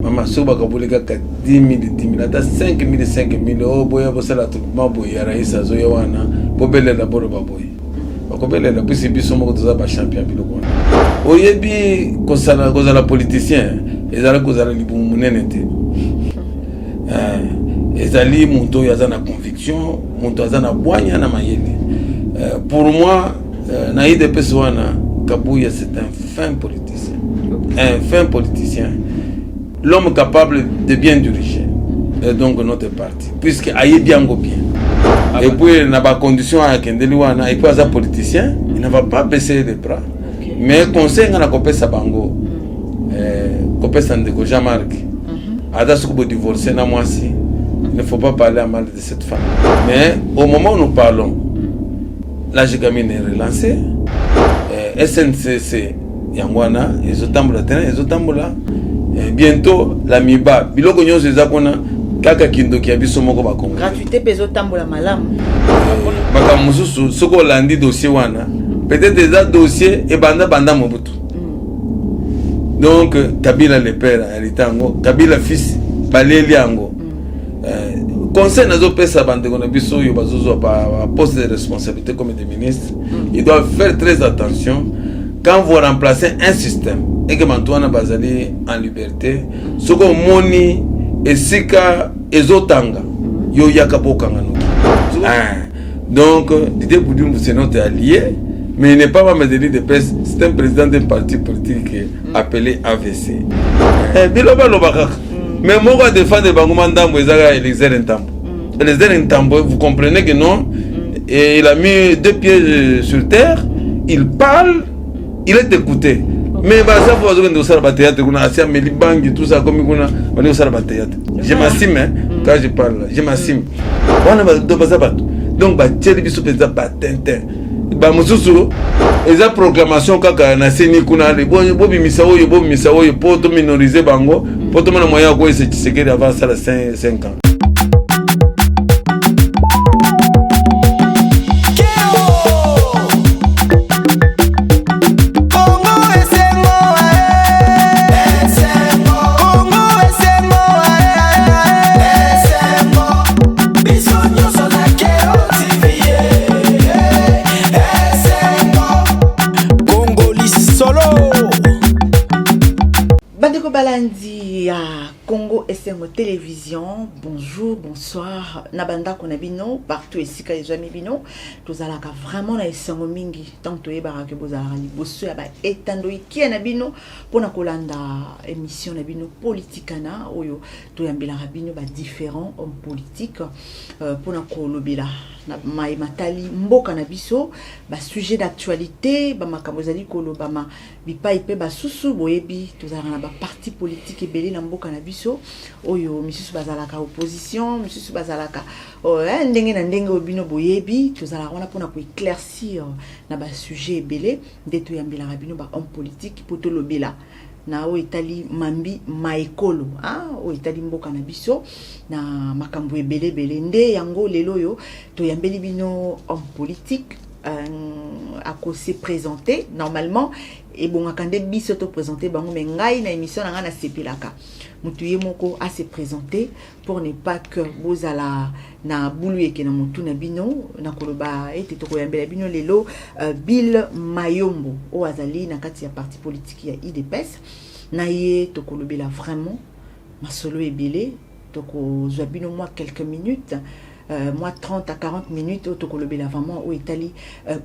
Maman, si vous avez 10 000, 10 000, 5 000, 5 000, oh, boya, vous savez, tout le monde, boya, raïsa, zoyawana, bobele, d'abord, baboy. Bakobele, la puissance, ils sont champion, piloko. Oyebi, kozala politicien, ezala kozala libumunenete. Ezali, monto, yazana conviction, monto, yazana boanya, na mayele. Pour moi, na IDPS wana, Kabouya, c'est un fin politicien. Un fin politicien. L'homme capable de bien diriger. Et donc notre parti. Puisque aïe bien go bien. Et puis il n'a pas condition à Kendeliwana. Et puis à un politicien, il ne va pas baisser les bras. Mais conseil à la copie Sabango. Copie Sandeko Jean-Marc. Adas Kubo divorcé na moi si. Il ne faut pas parler à mal de cette femme. Mais au moment où nous parlons, la Jigamine est relancée. SNCC Yangwana, ils ont tambola. Bientôt la MIBA. Biloko nyonso ezakona kaka kindo ki abiso moko ba Congo. Gratuité peso tambola malamu. Baka mususu soko landi dossier wana. Peut-être déjà dossier et banda Mobutu. Donc Kabila le père alitango, Kabila fils baleli yango. Conseil nazo pesa bande kona biso yo bazozo pa poste de responsabilité comme des ministres. Ils doivent faire très attention quand vous remplacez un système et que Mantoana Bazali en liberté, ce que Moni et Sika et Zotanga, yo yakabokanga no. Donc, Didier Boudoum c'est notre allié, mais il n'est pas membre de l'IDPS, c'est un président d'un parti politique appelé AVC. Biloba Lobakak. Mais moi, je défends les Bangomandambo et les Zérentambo. Les Zérentambo, vous comprenez que non, et il a mis 2 pieds sur terre, il parle. Il est écouté. Mais ça faut que nous soyons théâtre, qu'on a assez Melibangi, tout ça comme on est au théâtre. Je m'assume quand je parle. Je m'assume. On a donc bah tiens biso pesa patente. Bah mususu eza proclamation kaka na seni kuna le bobi misawo yo poto minoriser bango poto mana moya ko ese Tshisekedi avant ça 5 ans. Balandi à Congo SMO Télévision, bonjour, bonsoir, Nabanda Konabino, partout ici quand les amis bino, tous à la vraiment na SMO mingi, tant que tu es barake bozarali, bosso ya ba etando iki nabino, pour na kolanda émission nabino politikana, oyo to yambila rabino ba différents hommes politiques, pour na kolobila na matali mboka na biso, ba sujet d'actualité, ba makamozali koloba ma bipa ipe ba susu boyebi, tous à la ba parti politique et belé na mboka na biso oyo misusu bazalaka opposition misusu bazalaka ndenge na ndenge obino boyebi tozala wana pona ko éclaircir na ba sujet belé ndeto yambela rabino ba homme politique poto lobela na o itali mambi maekolo o itali mboka na biso na makambo ebele belé nde yango lelo yo to yambeli bino homme politique à se présenter normalement et bon akande biso to présenter bango mais ngai na émission na ngana sepelaka mutuye moko à se présenter pour ne pas que bozala na bulu eke na mutu na bino na koloba ete to koyambela bino lelo Bill Mayombo o azali na kati ya parti politique ya IDPS na ye to kolobela vraiment masolo ebele to ko zwa bino moi quelques minutes moi 30 à 40 minutes au tokolobela vraiment au Italie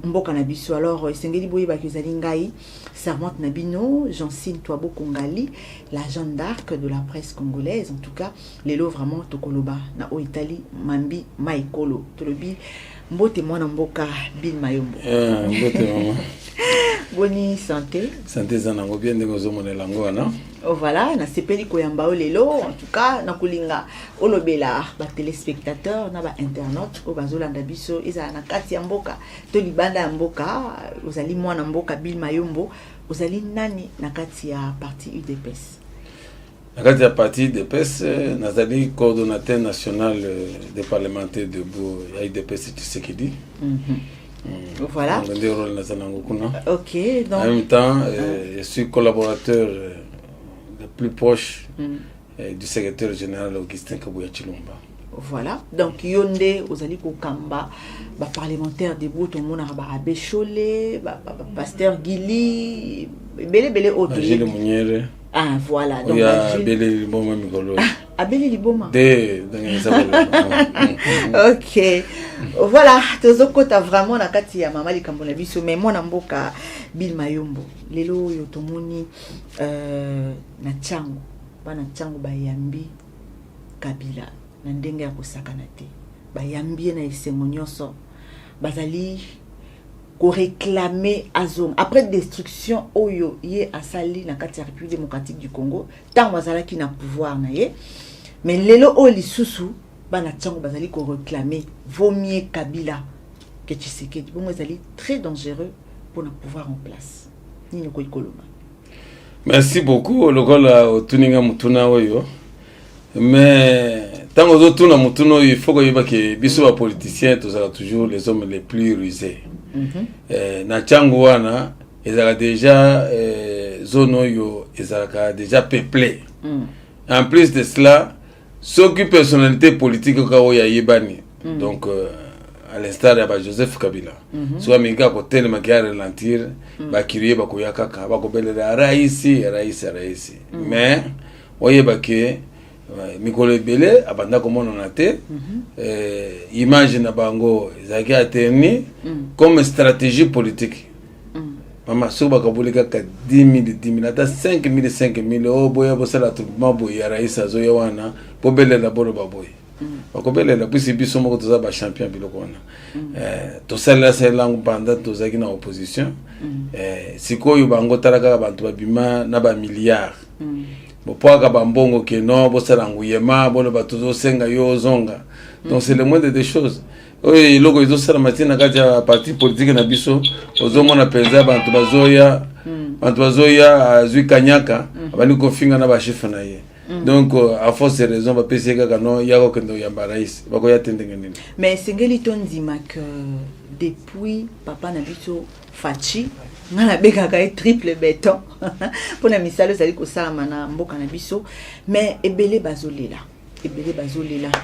mboka na biso alors sengeli boye ba kezali ngai servante nabino Jancine Toabo Kongali la Jeanne d'Arc de la presse congolaise en tout cas lelo vraiment tokoloba na au Italie mambi maikolo tolobi mbote mwana mboka Bill Mayombo mbote mama boni santé zanango bien de kozomona lango wana voilà na sepeli koyamba lelo en tout cas na kulinga olobela ba téléspectateurs na ba internautes o bazolanda biso eza na kati ya mboka to libanda ya mboka ozali mwana mboka Bill Mayombo ozali nani na kati ya parti UDPS na kati ya parti UDPS nazali coordonnateur national des parlementaires de UDPS Tshisekedi. Voilà. Ok, donc. En même temps, je suis collaborateur le plus proche du secrétaire général Augustin Kabuya Chilomba. Voilà, donc Yonde, vous allez au Kamba, parlementaire de Bout, tout le monde a Bécholé, pasteur Gili, Bélé autre. Gilles Mouniere. Ah, voilà. Donc, il y a Bélé Liboma Mikolo. Ah, Bélé Liboma. Ok. Voilà, tozoko ta vraiment na kati ya mama likambo na biso mais mwana mboka Bill Mayombo. Lelo yo tomoni na Tchango. Bana Tchango bayambi Kabila. Na ndenge ya kosakana te bayambie na esengo nyonso bazali ko réclamer azong après destruction oyo ye asali na kati ya République démocratique du Congo tant bazalaki na pouvoir na ye mais lelo o lisusu bana Tchango bazali ko réclamer vaut mieux Kabila que Tshisekedi bon bazali très dangereux pour le pouvoir en place nini ko ikoloma. Merci beaucoup lokola otuninga mutuna oyo mais tant que autour mutuno il faut que biso ba politiciens tous toujours les hommes les plus rusés. Na Tchango wana ezaka déjà zone yo ezaka déjà peuplé. En plus de cela, ceux qui personnalité politique ko ya yebani. Donc à l'instar de Joseph Kabila. Soit minga ko tellement qui a ralentir ba kiriye ba ko yakaka ba ko belela raisi. Mais oyeba ke Mikolo Ebele abanda komona na te image na bango ezaki aterni comme stratégie politique. Mama soba kabulika ka 10,000 ata 5,000 o boya bosala troupement boya raisa zo yawana pobele la bolo baboy. Bakobele la puisi biso moko toza ba champion biloko wana. To sala langu banda tozaki na opposition. Sikoyo bango talaka bantu babima na ba milliards. Bopoaka bambongo ke non bosala nguyema bono batuzo senga yo zonga. Donc c'est le moindre des choses. Oui, logo izo sala matina kati ya parti politique na biso ozomo na penza bantu bazoya azui kanyaka abani kofinga na ba chef na ye. Donc à force de raison ba pesi kaka no yako kendo yamba rais bako ya tendenge nini. Mais sengeli tondima que depuis papa na biso Fachi ngana bekaka e triple béton pour na misalo zali ko sala na mboka na biso mais ebele bazolela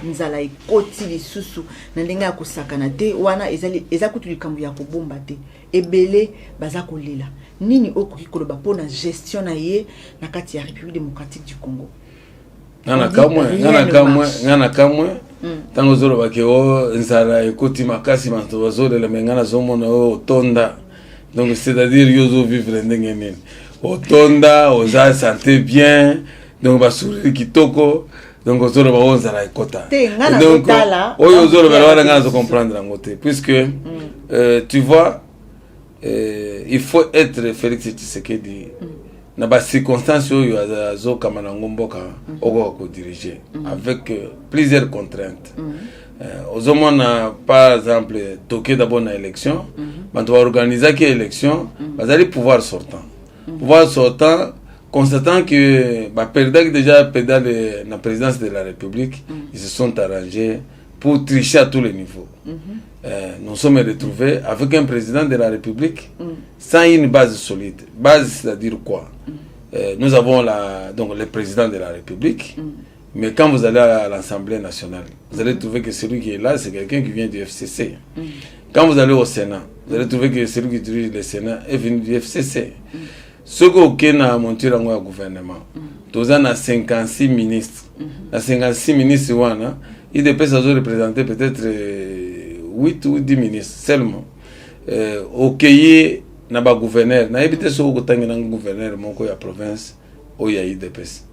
nzala ekoti lisusu na ndenge ya kosakana te wana eza kutu likambo ya kobomba te ebele baza kolela nini okoki koloba pona gestion na ye na kati ya République démocratique du Congo. Ngana kamwe tango zolo bake o nzala ekoti makasi manto bazolela mengana zomona o tonda. Donc c'est-à-dire yozo vivre ndenge nini otonda oza santé bien donc basuri kitoko donc ozolo ba onza la ekota donc oyo ozolo ba wana ngana zo comprendre ngote puisque tu vois il faut être Félix Tshisekedi na ba circonstances oyo azo kamana ngomboka oko ko diriger avec plusieurs contraintes. Ozomona par exemple toqué d'abord na élection bantu ba organiser qui élection bazali pouvoir sortant constatant que ba perdant déjà la présidence de la République ils se sont arrangés pour tricher à tous les niveaux. Nous sommes retrouvés avec un président de la République sans une base solide. Base c'est-à-dire quoi? Nous avons donc le président de la République. Mais quand vous allez à l'Assemblée nationale, vous allez trouver que celui qui est là, c'est quelqu'un qui vient du FCC. Quand vous allez au Sénat, vous allez trouver que celui qui dirige le Sénat est venu du FCC. Ce qu'on a monté dans le gouvernement, tous en a 56 ministres. Les 56 ministres, ils devraient représenter peut-être 8 ou 10 ministres seulement. Au Kéye, il y a un gouverneur. Il y a un gouverneur de la province où il y a IDPS.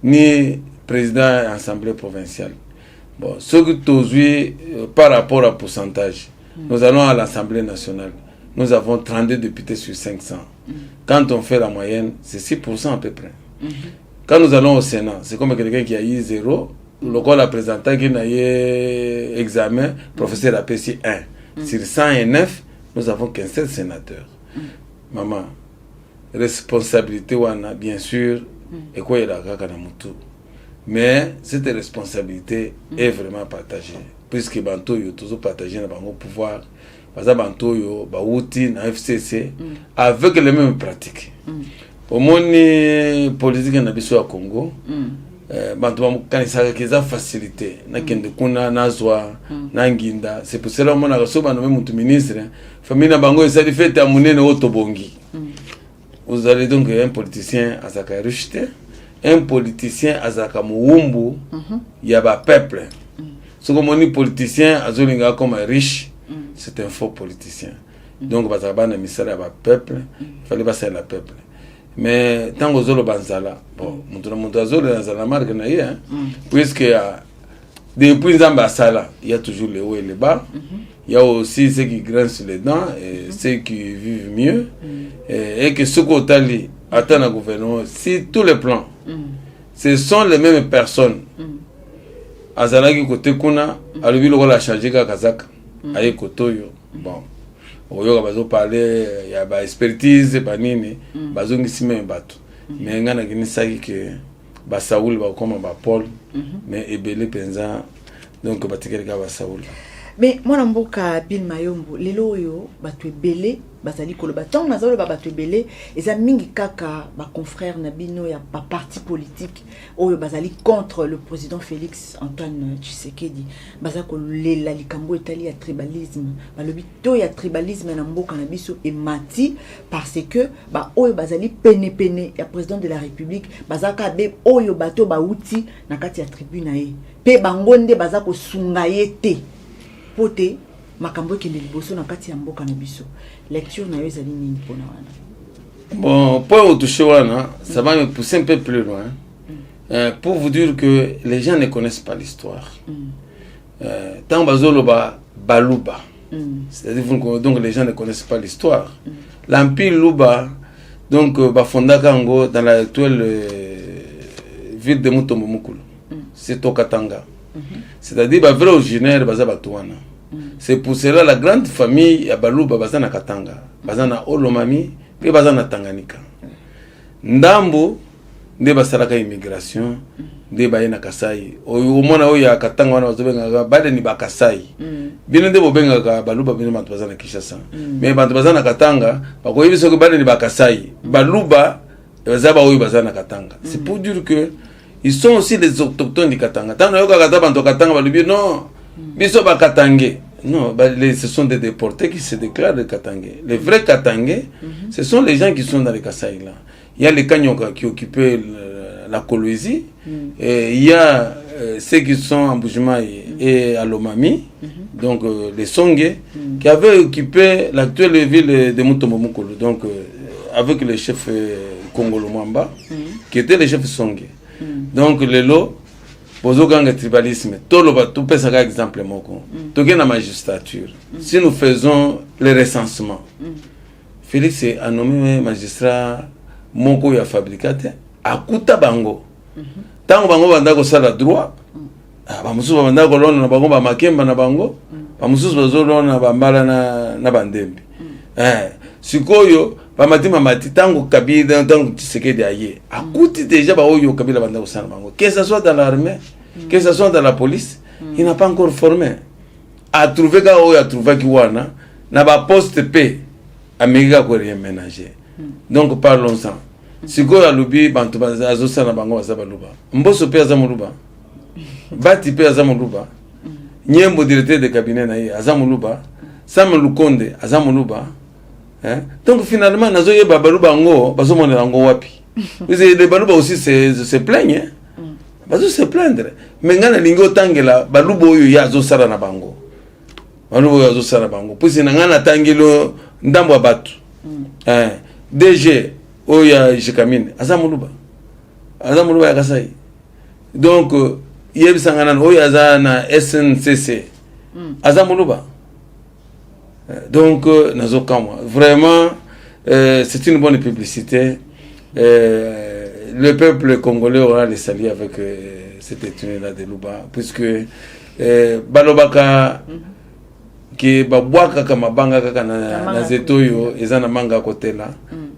Ni président de l'Assemblée provinciale. Bon, ce que tu par rapport au pourcentage, nous allons à l'Assemblée nationale. Nous avons 32 députés sur 500. Quand on fait la moyenne, c'est 6% à peu près. Quand nous allons au Sénat, c'est comme quelqu'un qui a eu 0. Le corps a présenté qu'il a eu examen, professeur a payé 1. Sur 109, nous avons 15 sénateurs. Maman, responsabilité, bien sûr, et quoi il a gagné. Mais cette responsabilité est vraiment partagée. Puisque Bantoyo, toujours partagé dans le pouvoir, parce que Bantoyo, Baouti, na FCC, avec les mêmes pratiques. Au monde politique na biso à Congo, bantu bakanisaka keza facilité na kende kuna nazwa na nginda. C'est pour cela mona ka soba nommé mutu ministre famille na bango esali fete ya munene otobongi. Vous allez donc un politicien azaka rejeté, un politicien azaka muumbu ya ba peuple. Ce que mon politicien azolinga comme riche, c'est un faux politicien. Donc bazaba na misala ba peuple, il fallait passer la peuple. Mais tant que zolo banzala, bon, mon zolo banzala marque na yé, puisque depuis Nzamba Sala, il y a toujours les hauts et les bas. Il y a aussi ceux qui grincent les dents et ceux qui vivent mieux. Et que ce côté-là atteint le gouvernement, si tous les plans, ce sont les mêmes personnes. Azalaki côté kuna, alubi loko la chargé ka kazaka, aye kotoyo, bon. Oyo bazo parler ya ba expertise ba nini bazo ngisi même bato mais ngana kini saki que ba Saoul ba koma ba Paul mais ebele penza donc batikeli ka ba Saoul. Mais moi namboka Bill Mayombo lelo yo bato ebele bazali koloba tant nazalo ba bato ebele eza mingi kaka ba confrère na bino ya ba parti politique oyo bazali contre le président Félix Antoine Tshisekedi bazako lela likambo etali ya tribalisme balobi to ya tribalisme na mboka na biso emati parce que ba oyo bazali pene ya président de la République bazaka be oyo bato ba uti na kati ya tribune ye pe bangonde bazako sunga yete pote makambo ki liboso na kati ya mboka na biso lecture na yo ezali nini pona wana. Bon, pour toucher wana, ça va me pousser un peu plus loin. Pour vous dire que les gens ne connaissent pas l'histoire. Tant bazolo ba baluba. C'est-à-dire donc les gens ne connaissent pas l'histoire. L'empire Luba donc ba fonda kango dans l'actuelle ville de Mutombo Mukulu. C'est au Katanga. C'est-à-dire ba vrai originaire baza batuana. C'est pour cela la grande famille ya Baluba baza na Katanga, baza na Olomami, pe baza na Tanganyika. Ndambo nde basalaka immigration, nde baye na Kasai. Au mona oyo ya Katanga wana bazobenga bale ni ba Kasai. Bino nde bobenga ka Baluba bino bantu baza na Kinshasa. Mais bantu baza na Katanga, bakoyebiso ko bale ni ba Kasai. Baluba baza ba oyo baza na Katanga. C'est pour dire que ils sont aussi les autochtones du Katanga. Tant que Katanga bantu Katanga balubi non, biso ba Katangé. Non, ce sont des déportés qui se déclarent des Katangais. Les vrais Katangais, ce sont les gens qui sont dans les Kasaï là. Il y a les Kanyoka qui occupaient la Kolwezi, et il y a ceux qui sont en Bujimaï et à Lomami, donc les Songé, qui avaient occupé l'actuelle ville de Mutombo Mukulu, donc avec le chef Kongolo Mwamba, qui était le chef Songé. Donc les lots, Bozoganga tribalisme, tout peut être un exemple. Tout la magistrature. Si nous faisons le recensement, Félix a nommé magistrat Moko ya fabricateur, Akuta Bango. Tant Bango Bandako Sala droit, Bamusu Bandako Lona na Bango Bamakemba na Bango, Bamusu Bazolona Bambala na Bandembi. Sikoyo, Bamatima Mati, tango Kabila, tango Tshisekedi aye. Akuti déjà Baoyo Kabila Bandako Sala Bango. Que ce soit dans l'armée, que ce soit dans la police, il n'a pas encore formé. A trouvé qu'il a trouvé qu'il wana, n'a pas poste P, América ko rien ménager. Donc parlons-en. Siko ya lubi bantu bazosa na bango bazabaluba. Mboso pe azamuluba. Bati pe azamuluba. Nyembo directeur de cabinet na ye azamuluba. Sam Lukonde azamuluba. Donc finalement nazo ye babaluba ngo bazomona ngo wapi. Les baluba aussi se plaignent. Bazo se plaindre. Mais ngana lingo tangela baluba oyo ya azosala na bango. Baluba oyo azosala bango. Puisi ngana tangelo ndambo ya batu. DG oya Jikamine azamuluba ya Kasai. Donc yebisangana oya azana SNCC azamuluba. Donc nazokamwa vraiment c'est une bonne publicité. Le peuple congolais aura les saluer avec cette étude là de Luba puisque balobaka ki babwaka kama banga kaka na zetoyo ezana manga kotela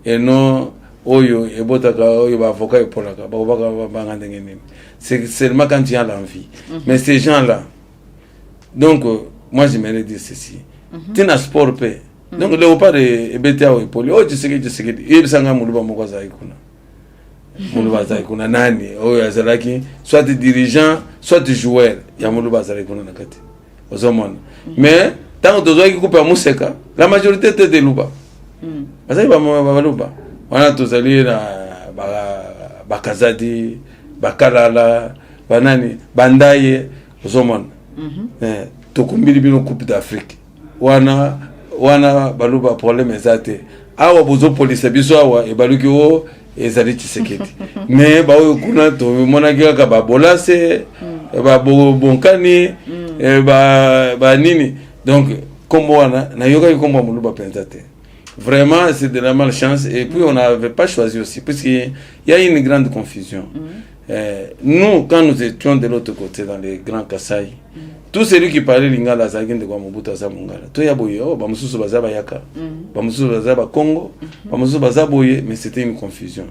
et non oyo ebotaka oyo ba avocat epolaka babaka banga ndenge nini. C'est seulement quand il y a l'envie. Mais ces gens là, donc moi j'aimerais dire ceci. Tina sport pe. Donc le pas de ebeta o epoli o Tshisekedi yebisanga muluba moko za ikuna. muluba azali kuna nani oyo azalaki soit dirigeant soit joueur ya muluba azali kuna na kati ozomona mais tant tozwaki coupe ya museka la majorité était de luba azali ba luba wana tozali na bakazadi bakalala banani bandaye ozomona tokumbili bino coupe d'Afrique wana baluba problème ezate awa bozo police biso awa ebaluki o ezali Tshisekedi mais ba oyo kuna to monaki kaka ba bolase ba bonkani ba nini donc comme wana na yoka kombo muluba pensate vraiment c'est de la malchance et puis on n'avait pas choisi aussi parce qu'il y a une grande confusion. Nous quand nous étions de l'autre côté dans les grands Kasaï, tout celui qui parlait lingala zagende kwa Mobutu za mungala to ya boye oh ba mususu bazaba yaka ba mususu bazaba Congo ba mususu bazaboye mais c'était une confusion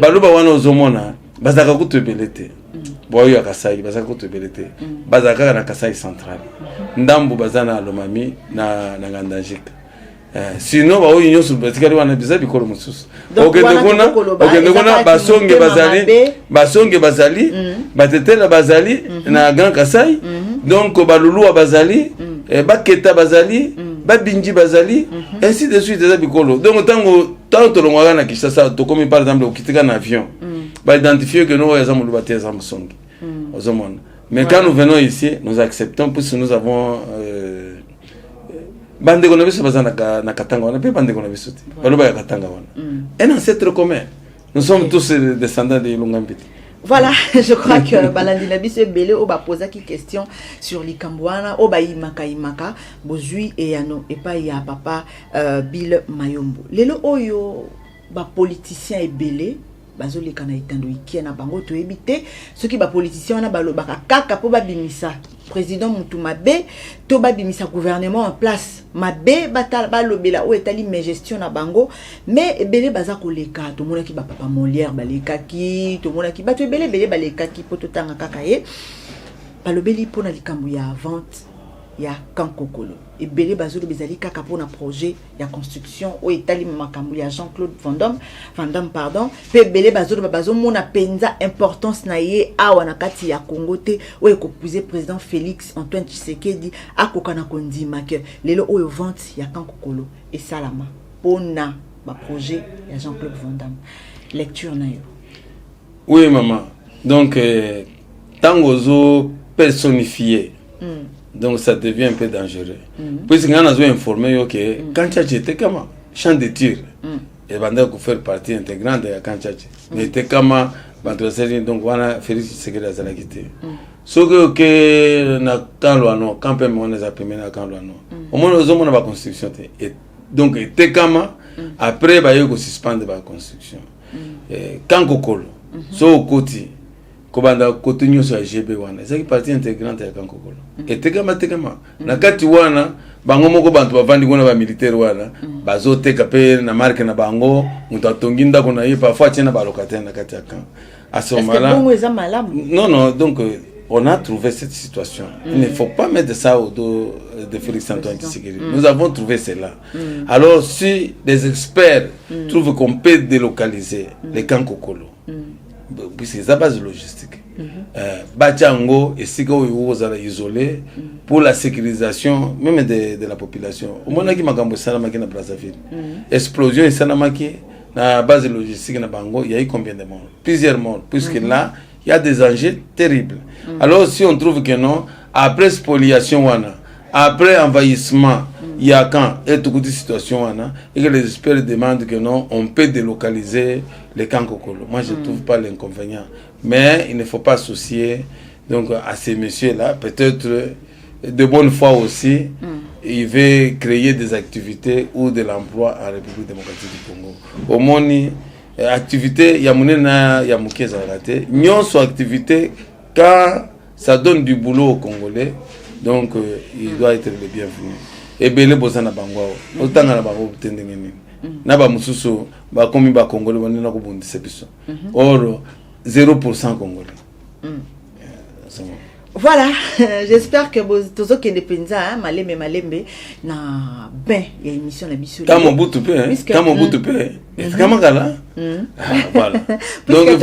baluba wana ozomona bazaka kutebelete boyo ya Kasaï bazaka kutebelete bazaka na Kasaï central ndambu bazana Lomami na Ngandajika sinon ba oyo nyonso batikali wana biza bikolo mususu okende kuna basonge bazali batetela bazali na Grand Kasaï donc balulu bazali baketa bazali babinji bazali ainsi de suite za bikolo donc tanto longwa na Kinshasa to comme par exemple okitika na avion ba identifier que nous yazamo lubate za musongi ozomona mais quand nous venons ici nous acceptons parce que nous avons bande ko na biso bazana na Katanga wana pe bande ko na biso ti baloba ya Katanga wana un ancêtre commun nous sommes tous descendants de Lungambiti. Voilà, je crois que Balandi Nabiso Belé oba posa qui question sur l'Ikambouana, oba imaka bozui et yano et pas ya papa Bill Mayombo. Lelo oyo ba politicien et belé bazo le kana itando ikia na bango to ebité ceux qui ba politicien na balo baka kaka po ba bimisa président mutu mabe to ba bimisa gouvernement en place mabe batal balobela o etali mais gestion na bango mais belé baza koleka to mona ki ba papa Molière baleka ki to mona ki ba to belé baleka ki poto tanga kaka ye balobeli pona likambu ya vente ya Kankokolo et belé bazolo bezali kaka pona projet ya construction o etali makambu ya Jean-Claude Van Damme pardon pe belé bazolo bazo mona penza importance na ye awa na kati ya Congo te o ekopuiser président Félix Antoine Tshisekedi akoka na kondima ke lelo oyo vente ya Kankokolo et salama pona ba projet ya Jean-Claude Van Damme lecture na yo. Oui maman donc tangozo personnifié donc ça devient un peu dangereux puisque on a informé que quand tu étais comme champ de tir et banda ko faire partie intégrante de Kanchachi mais était comme bantroseli donc wana Félix Tshisekedi azala kité so que na kanlwano quand même on les a permis na kanlwano au moins aux hommes na ba construction et donc était comme après ba yo ko suspendre ba construction Kankokolo so koti kobanda kote nyonso ya GB wana ezaki partie intégrante ya Kankokolo etekama na kati wana bango moko bantu bavandi kuna ba militaire wana bazoteka pe na marque na bango mutu atongi ndako na ye parfois tiena ba locataire na kati ya kan à ce moment-là non donc on a trouvé cette situation il ne faut pas mettre ça au dos de Félix Antoine Tshisekedi nous avons trouvé cela alors si les experts trouvent qu'on peut délocaliser les Kankokolo puisque c'est la base logistique. Bachango et Sigo est isolé pour la sécurisation même de la population. Au moment où Makambo Sanamaki na Brazzaville, explosion et Sanamaki na base logistique na Bango, il y a eu combien de morts? Plusieurs morts, puisque là il y a des enjeux terribles. Alors si on trouve que non, après spoliation après envahissement, il y a quand et toute situation et que les experts demandent que non, on peut délocaliser les Kankokolo. Moi je ne trouve pas l'inconvénient, mais il ne faut pas associer donc à ces messieurs-là peut-être de bonne foi aussi. Il veut créer des activités ou de l'emploi en République démocratique du Congo. Au moins activité yamunena yamukeza raté. Nyon soit activité quand ça donne du boulot aux Congolais. Donc il doit être le bienvenu. Et belé bozana bango otanga na bango tendengeni na ba mususu ba komi ba Congolais bonina ko bondisa biso or 0% Congolais. Voilà, j'espère que vous tous qui indépendants malembe na ben il y a émission la biso. Quand mon bout tu peux, quand mon bout tu peux. Comment là? Voilà. Donc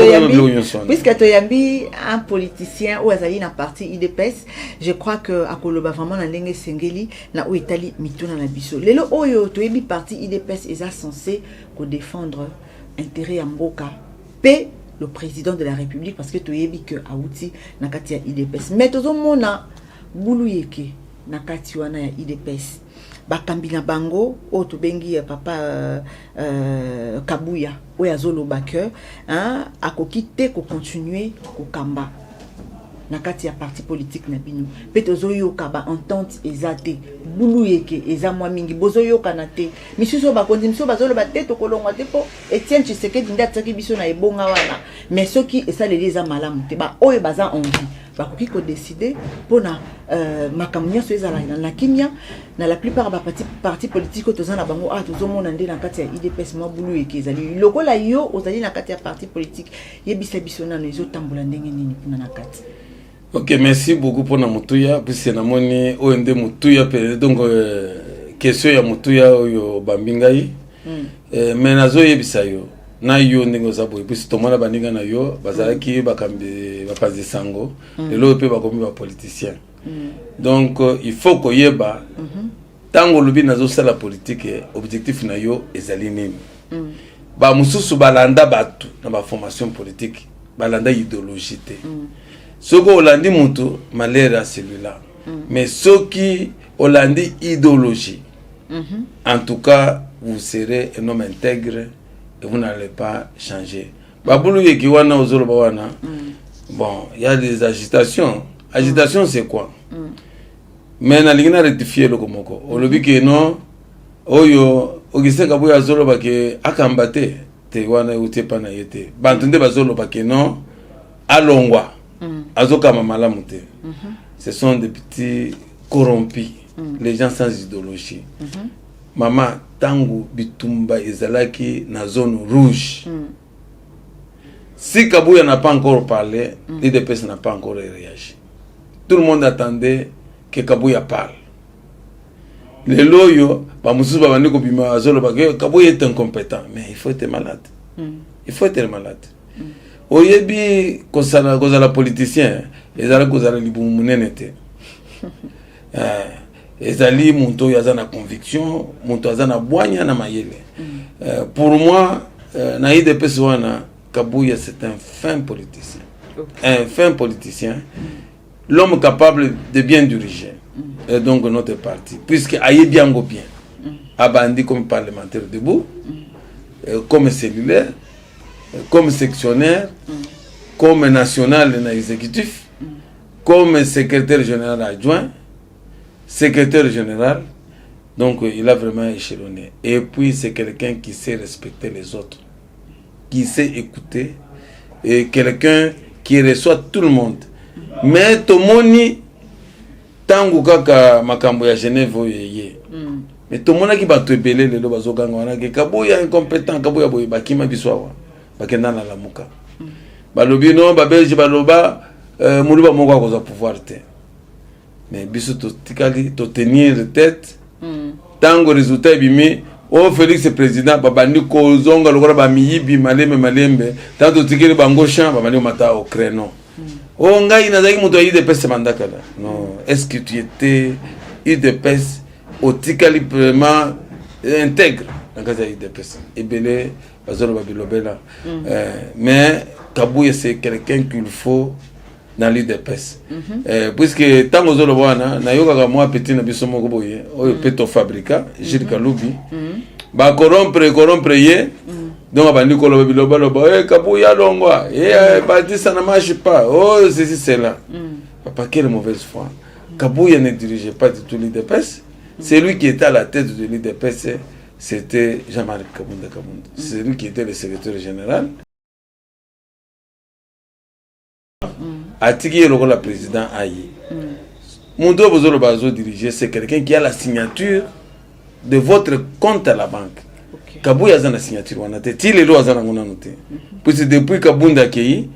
puisque tu yambi un politicien ou azali na parti IDPS, je crois que akoloba vraiment na ndenge sengeli na ou Italie mituna na biso. Lelo oyo to yebi parti IDPS est censé ko défendre intérêt ya mboka. P le président de la République parce que tu yebi que Aouti na kati ya IDPS. Mais tozo mona bulu yeke na kati wana ya IDPS. Bakambi na bango o to bengi papa Kabuya o ya zolo baker hein akoki te ko continuer ko kamba na kati ya parti politique na bino. Pe tozo yoka ba entente ezate bulu yeke eza mwa mingi bozo yoka na te. Misuso ba kondi miso bazolo ba te to kolongwa te po Etienne Tshisekedi ndataki biso na ebonga wana. Mais soki esaleli eza malamu te ba oyo baza envie bakoki ko décider pona makamnya so ezala na kimia na la plupart ba parti politique to zana bango tozo mona nde na kati ya IDPS mwa bulu yeke ezali lokola yo ozali na kati ya parti politique yebisa biso na ezo tambola ndenge nini pona na kati. Ok, merci beaucoup pour la mutuya. Puisque na moni OND mutuya donc question ya mutuya oyo bambingai. Mais nazo yebisa yo. Na yo ndenge zabo puisque tomona baninga na yo bazalaki bakambi bapazi sango. Lelo pe bakomi ba politicien. Donc il faut ko yeba tango lobi nazo sala politique objectif na yo ezali nini. Ba mususu balanda batu na ba formation politique balanda idéologie te. Soko Hollandi mutu malera celui-là. Mais ceux qui Hollandi idéologie, en tout cas, vous serez un homme intègre et vous n'allez pas changer. Babulu yekiwana ozolo bawana. Bon, il y a des agitations. Agitation c'est quoi? Mais na lingina rectifier le komoko. Olobi ke non oyo Augustin Kabuya zolo bake akambate te wana uté pana yete. Bantunde bazolo bake non alongwa. Azoka malamute. Ce sont des petits corrompus, les gens sans idéologie. Maman tangu bitumba ezalaki na zone rouge. Si Kabuya n'a pas encore parlé, l'IDPS n'a pas encore réagi. Tout le monde attendait que Kabuya parle. Les loyaux, Kabuya est incompétent, mais il faut être malade. Il faut être malade. Oyebi kozala politicien ezala kozala libumu munene te ezali muntu yazana conviction muntu azana bwanya na mayele pour moi na IDPS wana Kabuya c'est un fin politicien un fin politicien l'homme capable de bien diriger et donc notre parti puisque ayebi yango bien abandi comme parlementaire debout comme cellulaire comme sectionnaire, comme national et exécutif, comme secrétaire général adjoint, secrétaire général. Donc il a vraiment échelonné. Et puis c'est quelqu'un qui sait respecter les autres, qui sait écouter, et quelqu'un qui reçoit tout le monde. Mais Tomoni, tangu kaka makambo ya Genève oyeye. Mais Tomona ki ba tebele lelo bazoganga wana ke Kabuya incompétent, Kabuya boye bakima biswawa. Bakenda na lamuka. Balobi non ba belge baloba muluba moko akoza pouvoir te. Mais biso to tikali to tenir tête. Tango résultat bimi o Félix président babandi ko zonga lokola ba miyibi malembe tanto tikeli bango champ babandi mata au créneau. O ngai nazaki muto IDPS mandakala. Non, est-ce que tu étais IDPS au tikali vraiment intègre dans casa IDPS ebele bazolo babilobela mais Kabuya c'est quelqu'un qu'il faut dans l'IDPS puisque tango zolo bwana na yoka moi petit na biso moko boye oyo peto fabrica Gilles Kalubi ba corrompre ye donc abandi ko loba biloba Kabuya longwa badi ça ne marche pas oh ceci c'est là papa quelle mauvaise foi. Kabuya ne dirigeait pas du tout l'IDPS. C'est lui qui était à la tête de l'IDPS. C'était Jean-Marie Kabunda. C'est lui qui était le secrétaire général. Atiki le rôle président Aïe. Mundo Bozolo Bazo dirigé, c'est quelqu'un qui a la signature de votre compte à la banque. Kabuya a la signature. On a été les lois à la noté. Puis depuis Kabunda Kei,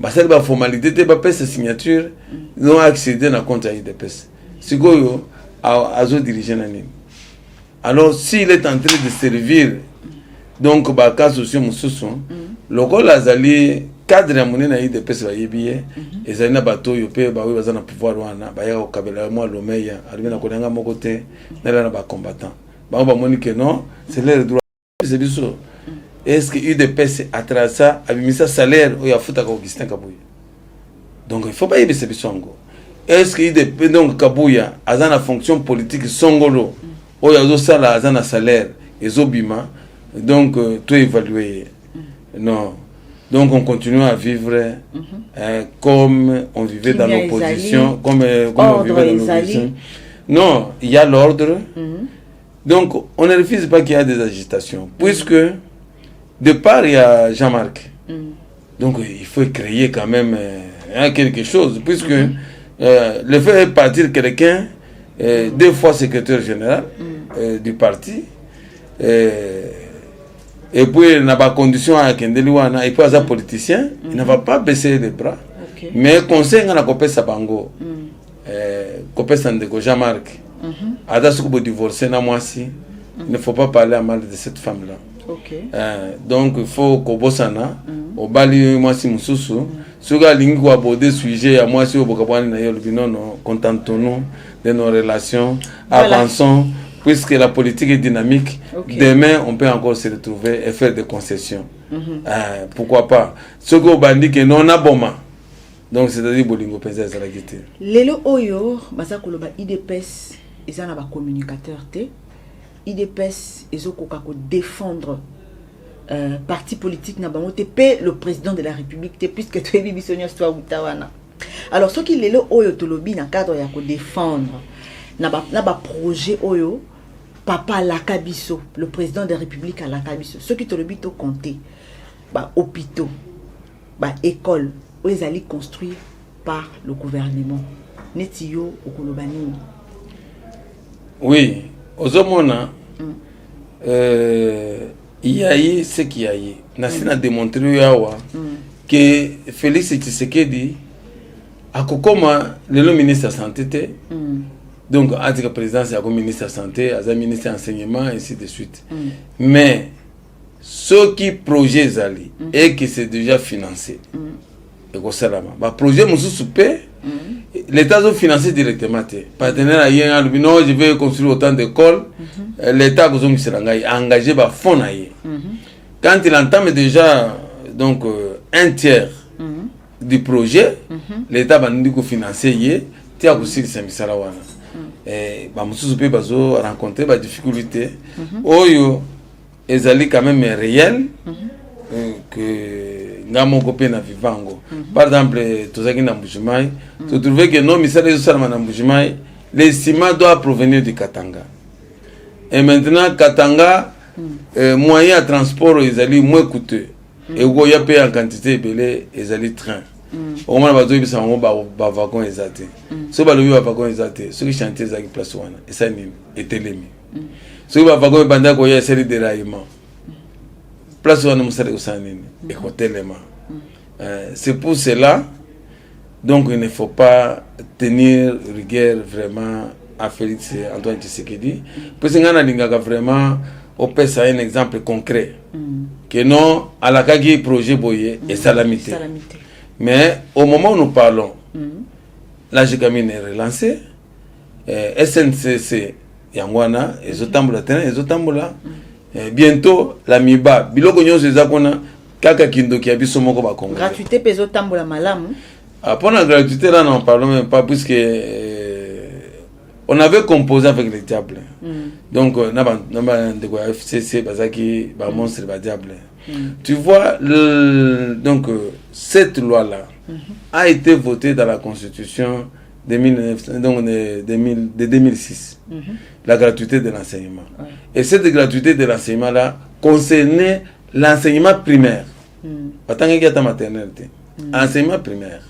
basali ba formalité te ba pesa signature non accéder na compte ya UDPS sikoyo azo diriger na nini. Alors s'il est en train de servir donc ba cas sociaux mususu lokola azali cadre ya monene na UDPS ba yebiye ezali na bato yo pe ba baza na pouvoir wana ba ya okabela mo lomeya alibena konanga moko te na ba combattant ba moni que non c'est leur droit c'est biso. Est-ce que UDPS a travers ça a mis sa salaire ou il a foutu à Augustin Kabouya? Donc il faut pas y aller ce songo. Est-ce que UDPS donc Kabouya a une fonction politique songolo ou il a aussi un salaire et zobima donc tout évalué? Non. Donc on continue à vivre comme on vivait dans l'opposition, comme on vivait dans l'opposition. Non, il y a l'ordre. Donc on ne refuse pas qu'il y a des agitations puisque de part, il y a Jean-Marc. Donc, il faut créer quand même quelque chose, puisque le fait de partir quelqu'un, 2 fois secrétaire général du parti, et puis il n'a pas condition à Kendeliwana, et puis à un politicien, il ne va pas baisser les bras. Mais conseil, on a coupé sa bango, coupé Sandeko, Jean-Marc. Ada Soukou divorcer, il ne faut pas parler à mal de cette femme-là. Okay. Donc il faut que Bossana au bali moi si mususu suga lingi ko aborder sujet à moi si au bokabani na yo non contentons-nous de nos relations, avançons puisque la politique est dynamique. Demain on peut encore se retrouver et faire des concessions. Pourquoi pas ce que bandi que non aboma. Donc c'est-à-dire bolingo penza za la guité. Lelo oyo basakolo ba IDPS ezana ba communicateur te. IDPS ezokoka ko défendre parti politique na bango te pe le président de la République te puisque tu es bibisonia sto utawana. Alors ce qui lelo oyo tolobi na cadre ya ko défendre na ba projet oyo papa Lakabiso le président de la République à Lakabiso ce qui tolobi to compter ba hôpitaux ba école oyo ezali construit par le gouvernement netiyo okolobani. Oui. Ozomona, il y a eu ce qu'il y a eu. Nasina démontré que Félix Tshisekedi a comme le ministre de la Santé, donc à la présidence, il y a comme ministre de la Santé, il y a ministre de l'Enseignement, et ainsi de suite. Mais ce qui projet Zali et que c'est déjà financé, et que ça là, le projet Moussou Soupé, l'État a financé directement. Partenaire a dit non, je vais construire autant d'écoles. L'État a engagé par fonds. Quand il entame déjà donc, un tiers du projet, l'État a dit qu'il financer. Il a aussi rencontré des difficultés. Ils allaient quand même réel que ngamo kopé na vivango. Par exemple, tout ça qui n'a Mbujimai, tu trouves que non, misère de ça na Mbujimai, les ciments doivent provenir du Katanga. Et maintenant, Katanga, moyen de transport, ils allaient moins coûteux. Et où il y a payé en quantité belé, ils allaient train. Au moins, bateau ils sont en wagon exacté. Ce bateau ils wagon exacté. Ceux qui chantaient ils place wana. Et ça est télémi. Ceux qui wagon banda quoi il y a série de déraillements. Place wana musale usanini. Et hôtelement. C'est pour cela, donc il ne faut pas tenir rigueur vraiment à Félix Antoine Tshisekedi. Parce qu'on a vraiment au PS un exemple concret. Que non, à la Kagi projet Boye et Salamité. Mais au moment où nous parlons, la GKMIN est relancée, SNCC Yangwana, Ezotamboula Tena, Ezotamboula, bientôt la MIBA, Biloko Nyonso Zakona, Kaka Kindo qui a vu son moko ba Congo. Gratuité peso tambola malamu. Après la gratuité là, n'en parlons même pas puisque on avait composé avec les diables. Donc naba de quoi FCC bazaki ba monstre ba diable. Tu vois donc cette loi là a été votée dans la constitution de 2006. La gratuité de l'enseignement. Et cette gratuité de l'enseignement là concernait l'enseignement primaire. Pas tant qu'il y a ta maternité. Enseignement primaire.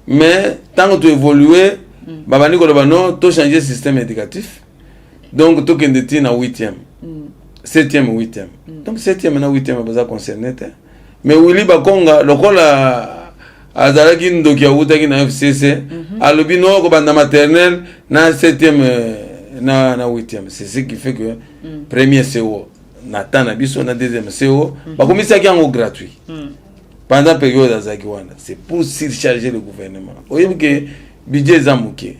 Mais tant que tu évolues, babani ko non, tu changer le système éducatif. Donc tu es en 8e. 7e ou 8e. Donc 7e et 8e ça concerné. Mais Willy Bakonga, le azalaki ndoki awutaki na FCC alobi no ko banda maternelle na 7e na 8e. C'est ce qui fait que premier CO nata na biso na deuxième CO bakomisaki yango gratuit pendant période azaki wana. C'est pour surcharger le gouvernement. Oyebi ke budget zamuke.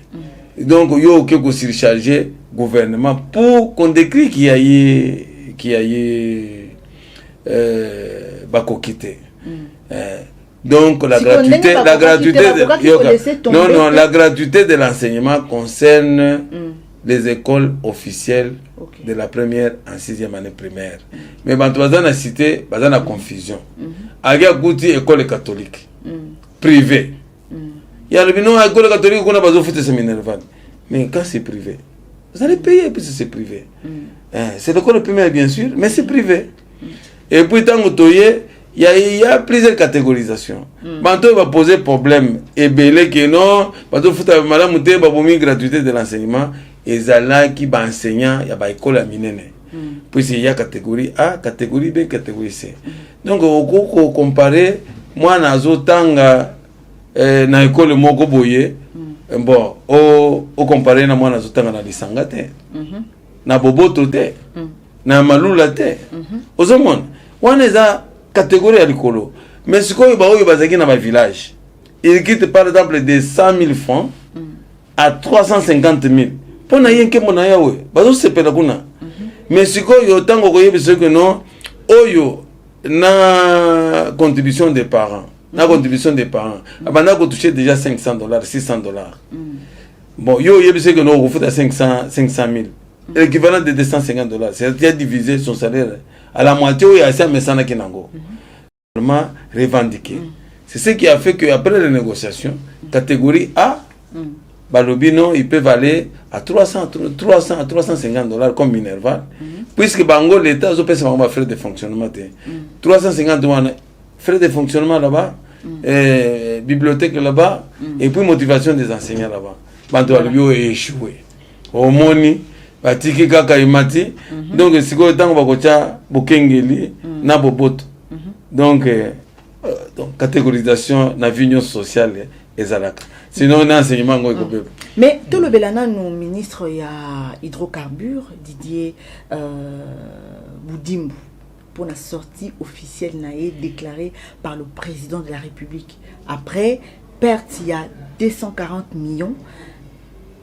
Donc yo ke ko surcharger gouvernement pour qu'on décrit qu'il y a bakokite. Donc la gratuité la gratuité de l'enseignement concerne les écoles officielles de la première en 6e année primaire. Mais quand on a cité, on a la confusion. Il y a une école catholique privée. Il y a une école catholique qu'on a besoin de faire séminaire. Mais quand c'est privé, vous allez payer puisque c'est privé. C'est l'école primaire bien sûr, mais c'est privé. Et puis tant que il y a plusieurs catégorisations. Banto va poser problème et belé que non, banto futa madame mute ba bomi gratuité de l'enseignement et zala qui ba enseignant ya ba école à minene. Puis il y a catégorie A, catégorie B, catégorie C. Donc on comparer moi nazo tanga na école moko boye bon o comparer na moi nazo tanga na lisanga te. Na boboto te. Na malula te. Ozomon wana za catégorie à l'écolo. Mais ce qu'on y a dans ma village, il quitte par exemple de 100 000 francs à 350 000. Pour n'aller que mon ayawe, bazo se pela kuna. Mais ce qu'on y a autant que non, oyo na contribution des parents, na contribution des parents. Abanda ko toucher déjà $500, $600. Bon, yo yebise que non, on fait à 500 000. L'équivalent de $250. C'est-à-dire diviser son salaire à la moitié où il y a ça mais ça n'a qu'un angle. Revendiqué. C'est ce qui a fait qu'après les négociations, catégorie A, Balobino, ils peuvent aller à 300 à $350 comme Minerval, puisque Bango, l'État, a fait un frais de fonctionnement. 350 frais de fonctionnement là-bas, bibliothèque là-bas, et puis motivation des enseignants là-bas. Banto Alubio est échoué. Au Moni, batiki kaka imati donc siko tango bakocha bokengeli na boboto donc catégorisation na vision sociale ezalaka sinon na enseignement ngo ekobeba. Mais tout le belana no ministre ya hydrocarbures Didier Boudimbu pour la sortie officielle naé déclarée par le président de la République après perte il y a 240 millions.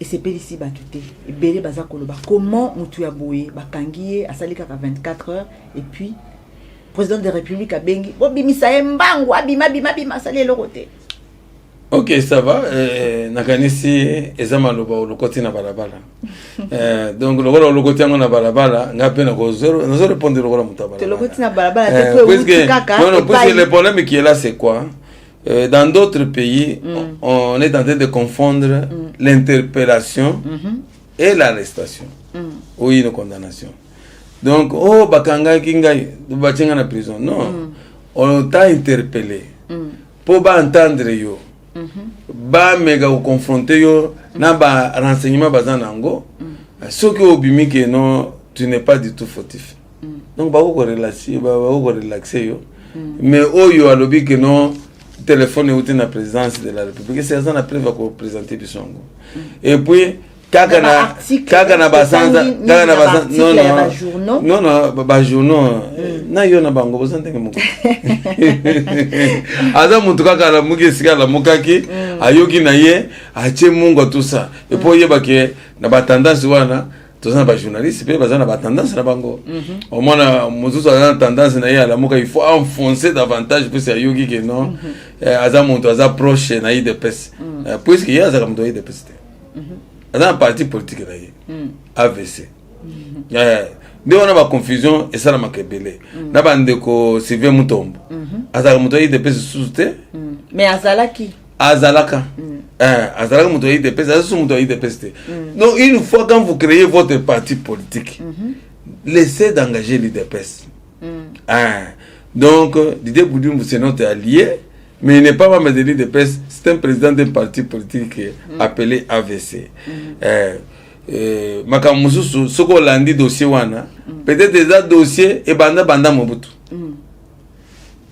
Et c'est ici batouté et belé baza koloba comment mutu ya boye bakangiye asali kaka 24 heures et puis président de la République a bengi bobimisa embango abima sali le côté. OK, ça va. Nakanisi ezama loba lokoti na balabala. Donc lokoti yango na balabala ngape na ko zéro répondre lokola mutabala. Lokoti na balabala te pour kaka. Non, parce que le problème qui est là c'est quoi? Dans d'autres pays, on est en train de confondre l'interpellation et l'arrestation. Oui, une condamnation. Donc, oh, bakanga kingai, bachenga na prison. Non, on t'a interpellé. Pour entendre yo, ba mega ou confronter yo, na ba renseignement bazanango. Ce qui obimi que non, tu n'es pas du tout fautif. Donc, ba ko relaxer yo. Mais oh yo alobi que non. Téléphone est la présidence de la République. C'est ça la preuve va présenter du Songo. Et puis Kakana Basanza, non, journaux. Na yo na bango bosante ke moko. Ada muntu kakala muke sikala mukaki, ayoki na ye, ache mungo tout ça. Et puis yeba ke na ba tendance wana tous les journalistes, ils ont tendance à bango. Au moins, nous avons tendance à il faut enfoncer davantage pour ces yogi qui non. Aza proche na de pes. Puisqu'il y a ça comme de pes. Aza un parti politique là. AVC. Dès on a la confusion et ça la makebele. Na bandeko Sylvain Mutombo. Aza muto de pes sous-te. Mais azala qui? Azalaka. Azalaka mutoyi de peste, azasu mutoyi de peste. Donc une fois quand vous créez votre parti politique, laissez d'engager l'IDPS. Donc Didier Boudimbu c'est notre allié, mais il n'est pas membre de l'IDPS, c'est un président d'un parti politique appelé AVC. Makamususu soko landi dossier wana, peut-être déjà dossier et banda Mobutu.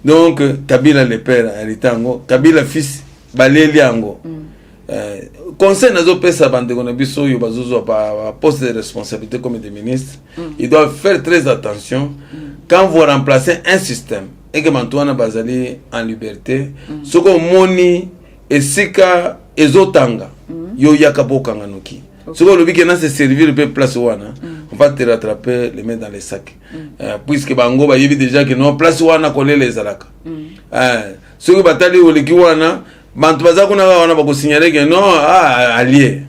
Donc Kabila le père aritango, Kabila fils baleli yango. Conseil nazo pesa bande kona biso yo bazozo pa poste de responsabilité comme des ministres, ils doivent faire très attention quand vous remplacez un système et que Mantoana bazali en liberté, soko moni esika ezotanga yo yakaboka nganoki. Soko lobi que na se servir pe place wana, on va te rattraper les mains dans les sacs. Puisque bango ba yebi déjà que non place wana kolela ezalaka. Soko batali oleki wana bantu baza kuna wana bako signaler que non allié.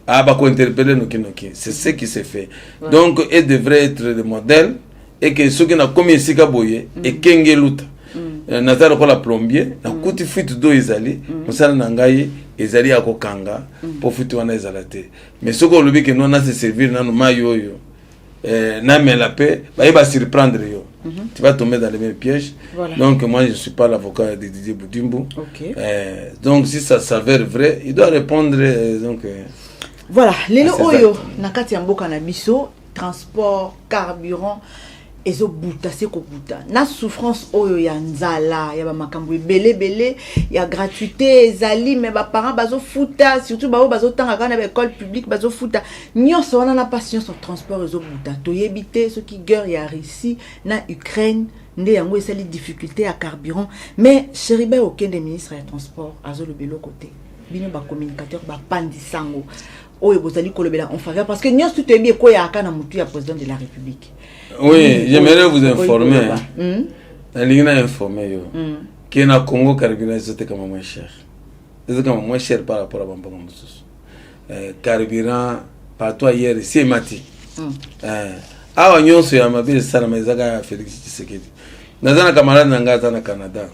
Bako interpeller noki. C'est ce qui se fait. Donc elle devrait être le modèle et que ceux qui na comme esika boye et kenge luta. Nazaro ko la plombier na kuti fuite do ezali musala nangai ezali akokanga pour fuite wana ezalate. Mais ce qu'on lobi que non na se servir na no mayo yo na me la paix ba surprendre yo. Tu vas tomber dans les mêmes pièges. Voilà. Donc moi je suis pas l'avocat de Didier Boudimbo. Donc si ça s'avère vrai, il doit répondre donc voilà, lelo oyo nakati ya mboka na biso transport carburant ezo buta seko buta na souffrance oyo ya nzala ya ba makambo belé ya gratuité ezali mais ba parents bazo futa surtout bazo tanga kana ba école publique bazo futa nyonso wana na passion sur transport ezo buta to yebité ce qui guerre ya Russie na Ukraine nde yango esali difficulté à carburant mais Cheribe okende ministre ya transport azo le belo côté bino ba communicateur ba pandisango oyo bozali kolobela en faveur parce que nyonso tout ebi ko ya kana mutu ya président de la République. Oui, j'aimerais vous informer. La ligne a informé que na Congo carburant c'était comme moins cher. C'est comme moins cher par rapport à Bambang Moussous. Carburant partout ailleurs c'est mati. Awa nyonso ya mabele sana mazaka Félix Tshisekedi. Nazana camarade nanga na Canada.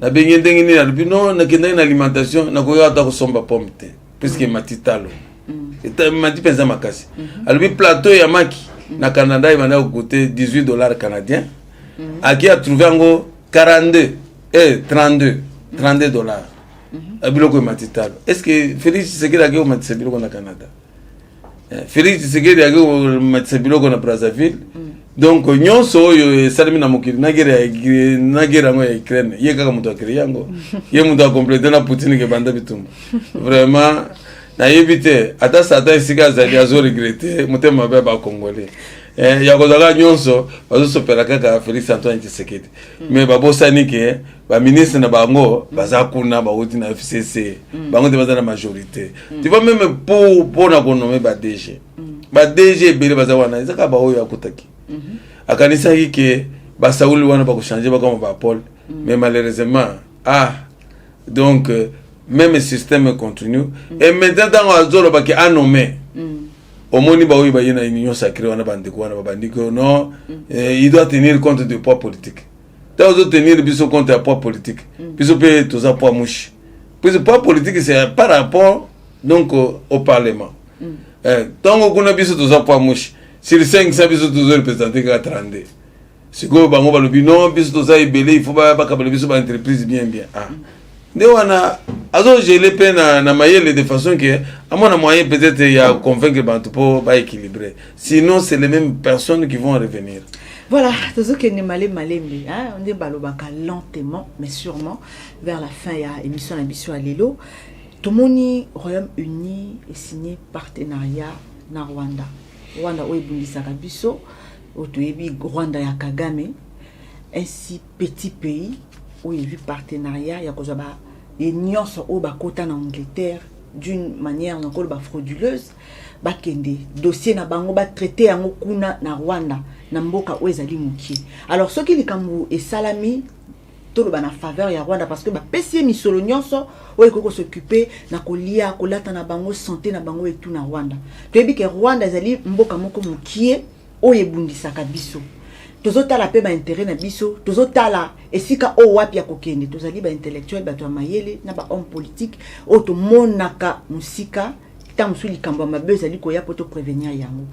Na bengi ndengi ni albi non na kenda na alimentation na koya ta kosomba pomme te puisque mati talo. Et mati penza makasi. Albi plateau ya maki na Canada il va coûter $18 canadiens. Aki a trouvé en 42 et 32 dollars. Abiloko matitalo. Est-ce que Félix Tshisekedi a gagné au Matisabilo na Canada? Félix Tshisekedi a gagné au Matisabilo na Brazzaville. Donc nyonso oyo salimi na mokili na gera ngo ya Ukraine. Ye kaka muto akiri yango. Ye muto a compléter na Poutine ke banda bitumba. Vraiment na yebite ata sata isika zali azo regretter mutema ba congolais ya kozala nyonso bazo sopela kaka Félix Antoine Tshisekedi mais babosani ke ba ministre na bango baza kuna ba oti na FCC bango te baza na majorité tu vois même pour na konommer ba DG bele baza wana ezaka ba oyo akutaki akanisa ke ba Saouli wana ba ko changer ba comme ba Paul mais malheureusement donc même le système continue et maintenant dans azolo ba ki anommé au moni ba oui ba yena union sacrée wana bandiko wana ba bandiko non il doit tenir compte du poids politique doit tenir biso compte du poids politique biso pe tous à poids mouche puis le poids politique c'est par rapport donc au parlement donc kuna biso tous à poids mouche sur 500 biso tous représenter ka 32 siko bango ba lobi non biso tous a ibelé il faut ba kabala biso ba entreprise bien de wana azo geler pe na mayele de façon que à mon moyen peut-être il y a convaincre bantu pour pas équilibrer sinon c'est les mêmes personnes qui vont revenir. Voilà, tout que ne malé hein, on dit balobaka lentement mais sûrement vers la fin il y a émission à Lilo. Tout moni Royaume-Uni est signé partenariat na Rwanda. Rwanda oebundisaka biso otoyebi Rwanda ya Kagame ainsi petit pays où il y a eu partenariat, il y a des nuances au Bakota en Angleterre d'une manière encore frauduleuse. Bakende dossier na bango ba traité en okuna na Rwanda na mboka oezali muki. Alors ce qui li kambu et salami tout le na faveur ya Rwanda parce que ba pesi misolo nyonso o ekoko s'occuper na kolia kolata na bango santé na bango et tout na Rwanda. Toyebi ke Rwanda ezali mboka moko mukie o yebundisaka biso. Tozotala pe ba intérêt na biso, tozotala esika o wapi ya kokende, tozali ba intellectuel bato ya mayele na ba homme politique o to monaka musika tamusu likambo mabe ezali koya poto prévenir yango.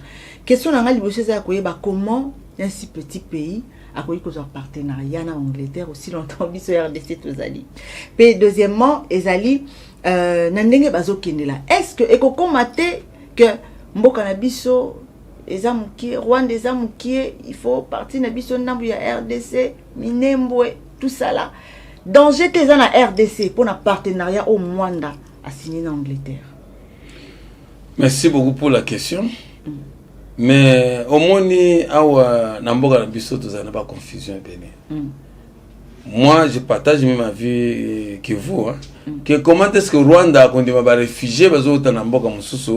Question na ngali bosse za koyeba comment un si petit pays a koyi ko partenariat na Angleterre aussi longtemps biso RDC tozali. Pe deuxièmement ezali na ndenge bazokende la. Est-ce que ekokomate que mboka na biso Rwanda il faut partir na biso nambu ya RDC Minembwe tout ça là. Danger tes en RDC pour un partenariat au Rwanda à signer en Angleterre. Merci beaucoup pour la question. Mais au moins, Namboga Nabiso, tu n'as pas confusion. Moi, je partage même ma vie que vous. Que comment est-ce que Rwanda, quand il va réfugier, il y a Namboga Mususu,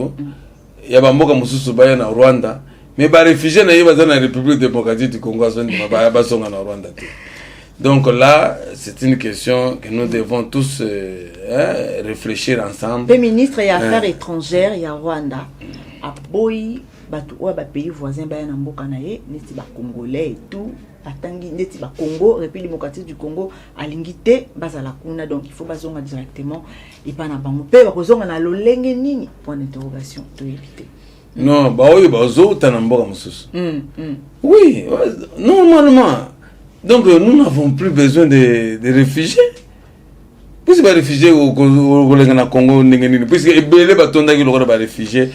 il y a Namboga Mususu en Rwanda, mais les réfugiés, il y a la République démocratique du Congo, il y a en Rwanda. Donc là, c'est une question que nous devons tous réfléchir ensemble. Le ministre des Affaires étrangères, il y a Rwanda. À Boy, pays voisins, il y a Congolais et tout. Neti ba Congo, République démocratique du Congo, à l'ingité, bazala kuna, donc il faut bazonga directement. Et pas na bango. Pe bazonga na lolenge nini? Point d'interrogation, to éviter. Non, bah oui, bazo tanamboka mususu. Oui, normalement. Donc nous n'avons plus besoin de réfugiés. Puisque les réfugiés au Congo, puisque les réfugiés,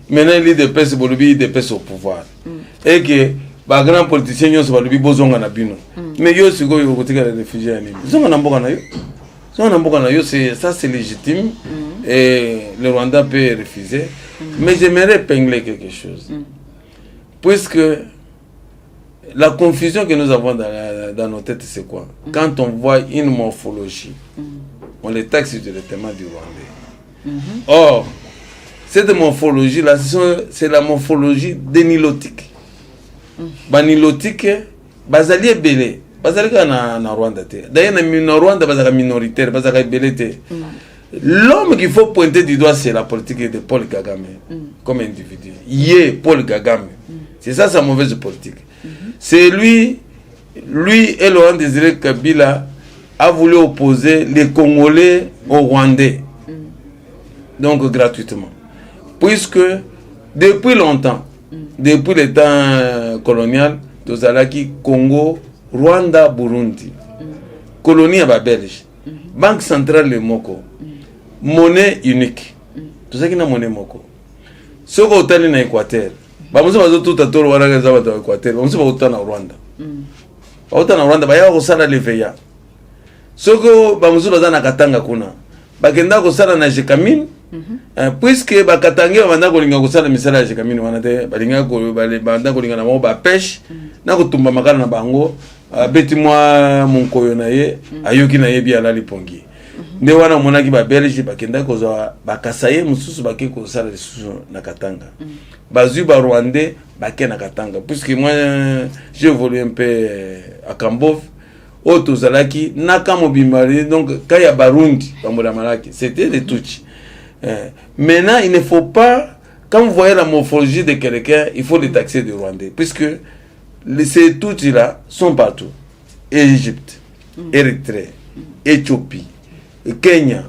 maintenant l'IDPS est au pouvoir. Et que les grands politiciens sont besoin de bino. Mais yo si go yo les réfugiés ça c'est légitime et le Rwanda peut refuser. Mais j'aimerais épingler quelque chose. Puisque la confusion que nous avons dans nos têtes, c'est quoi? Quand on voit une morphologie, on les taxe directement du Rwandais. Or, cette morphologie-là, c'est la morphologie des nilotiques. Les nilotiques, bazali belé, bazali na Rwanda. D'ailleurs, na Rwanda, bazali minoritaire, bazali belé. L'homme qu'il faut pointer du doigt, c'est la politique de Paul Kagame, comme individu. Paul Kagame. C'est ça sa mauvaise politique. C'est lui et Laurent Désiré Kabila a voulu opposer les Congolais aux Rwandais. Donc gratuitement. Puisque depuis longtemps, depuis le temps colonial, Tozalaki, Congo, Rwanda, Burundi, colonie à Belge, Banque centrale de Moko, monnaie unique. Tout ça qui n'a monnaie Moko. Ce qu'on a en Équateur, bamuso bazo tout à toro wana za bato Équateur bamuso ba na Rwanda na Rwanda baya ko sala leveya soko bamuso baza na Katanga kuna bakenda ko sala na Jekamine puisque bakatange banda ko linga ko sala misala ya Jekamine wana te balinga ko banda ko linga na mo ba pêche na ko tumba makala na bango beti mwa munkoyo na ye ayoki na ye bi ala lipongi nde wana monaki ba Belge bakenda ko za bakasaye mususu bakeko ko sala lisusu na Katanga. Bazu ba Rwandais baké na Katanga puisque moi j'ai évolué un peu à Kambov auto zalaki nakamo bimbali donc quand il y a Barundi bamola malaki c'était des Tutsi. Maintenant il ne faut pas quand vous voyez la morphologie de quelqu'un il faut les taxer de Rwandais puisque ces Tutsi là sont partout. Égypte, Érythrée, Éthiopie, Kenya,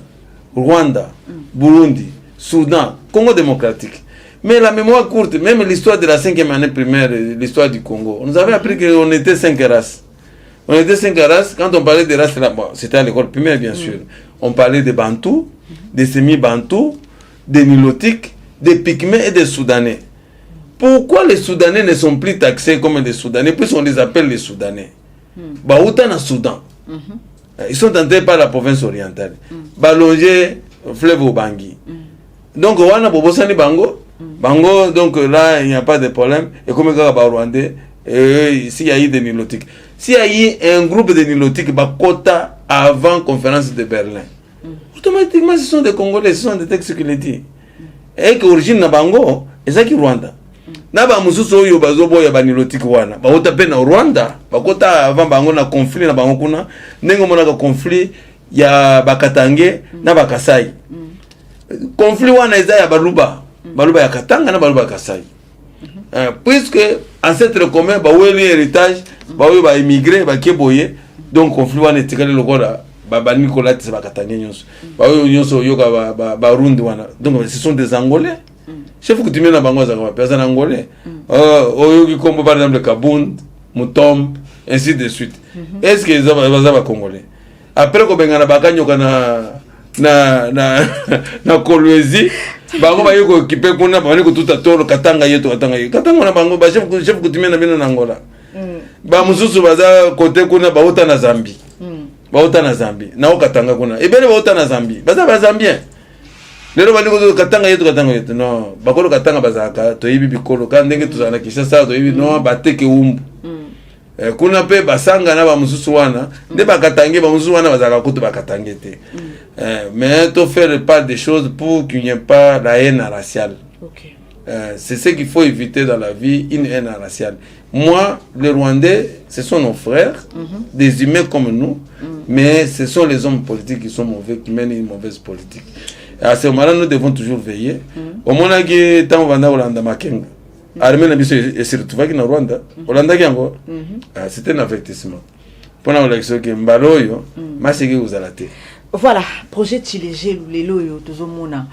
Rwanda, Burundi, Soudan, Congo démocratique. Mais la mémoire courte, même l'histoire de la 5e année primaire, l'histoire du Congo, on nous avait appris qu'on était 5 races. On était 5 races, quand on parlait des races, bon, c'était à l'école primaire bien sûr, on parlait des Bantous, des semi-Bantous, des Nilotiques, des Pygmées et des Soudanais. Pourquoi les Soudanais ne sont plus taxés comme les Soudanais, puisqu'on les appelle les Soudanais? Baouta na Soudan. Ils sont tentés par la province orientale. Balongé, fleuve au Bangui. Donc, on a Bobosani Bango. Bango, donc là, il n'y a pas de problème. Et comme il y a Rwandais, s'il y a eu des Nilotiques. S'il y a eu un groupe de Nilotiques, Bakota, avant la conférence de Berlin, automatiquement, ce sont des Congolais, ce sont des textes qui le disent. Et que l'origine de Bango, c'est ça qui est Rwanda. Naba mususu oyo bazobo ya Nilotique wana. Bakota pe na Rwanda, bakota avant bango na conflit na bango kuna, nengo mona ka conflit ya Bakatange na Bakasai. Conflit wana eza ya Baluba. Baluba ya Katanga na Baluba ya Kasai. Puisque ancêtre commun ba weli héritage, ba we ba immigré ba keboye, donc conflit wana etikali lokola ba Nicolas tse Bakatange nyonso. Ba we nyonso yoka ba Rundi wana. Donc ce sont des Angolais. Chef coutumier na bango za kwa personne angolais. Oyoki kombo par exemple Kabund, Mutombe, ainsi de suite. Est-ce que les hommes va congolais? Après ko bengana bakanyoka na Kolwezi, bango ba yoko kipe kuna ba ko tout à tort Katanga yeto Katanga. Katanga na bango ba chef coutumier na bino na Angola. ba mususu baza côté kuna bauta na Zambie bauta na Zambie na okatanga kuna ebele bauta na Zambie baza Zambien lero bali ko katanga yetu no bakolo katanga bazaka to yibi bikolo ka ndenge tuzana Kinshasa to yibi no bateke umbu kuna pe basanga na ba mususu wana nde bakatange ba mususu wana bazaka kutu bakatange te mais to faire pas des choses pour qu'il n'y ait pas la haine raciale. OK. C'est ce qu'il faut éviter dans la vie, une haine raciale. Moi, les Rwandais, ce sont nos frères, des humains comme nous, mais ce sont les hommes politiques qui sont mauvais, qui mènent une mauvaise politique. Et à ce moment-là, nous devons toujours veiller. Au moment où tant Rwanda Olanda Makenga, armée nabiso et surtout qui na Rwanda, Olanda kiango, c'était un avertissement. Pendant l'élection que Mbaloyo, masiki uzalate. Voilà, projet Tilégé lelo yo tozomona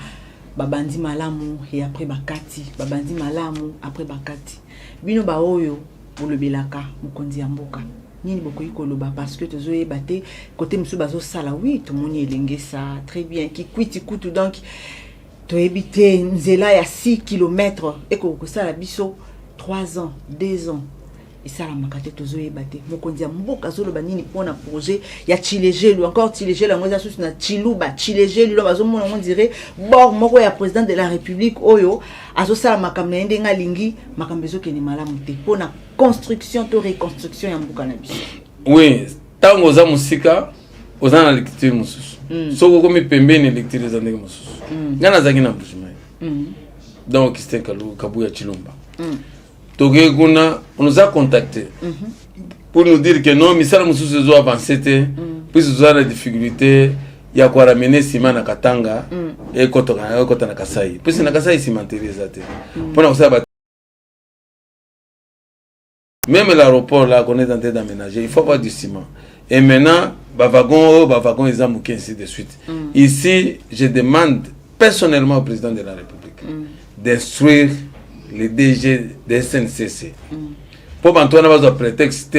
babandi malamu et après bakati, babandi malamu après bakati. Bino ba oyo bolobelaka mukonzi ya mboka. Nini bokoyi koloba parce que tozoye baté côté musu bazo sala oui tout moni elenge ça très bien qui kwiti kutu donc to ebité nzela ya 6 km et ko sala biso 3 ans, 2 ans. Et ça la makate tozoye baté mukonzi ya mboka zoloba nini pona projet ya Tilégé encore Tilégé la ngoza sous na Chiluba Tilégé lo bazo mona on dirait bord moko ya président de la République oyo azo sala makamna ende ngalingi makambezo ke ni malamu te pona construction to reconstruction ya mboka na biso. Oui, tango za musika ozana lecture mususu. Soko komi pembeni lecture za ndenge mususu. Ngana zangi na mbujima. Donc c'était Kabuya Chilumba. Togeguna, on nous a contactés pour nous dire que non, mais ça nous a avancé, puis nous avons des difficultés, il y a quoi ramener Sima na Katanga et Kota na Kasai. Puis na Kasai cimenterie zate. Pour ça même l'aéroport là qu'on est en train d'aménager, il faut avoir du ciment. Et maintenant, wagon ils ont ainsi de suite. Ici, je demande personnellement au président de la République d'instruire les DG des SNCC. Pour Antoine a prétexte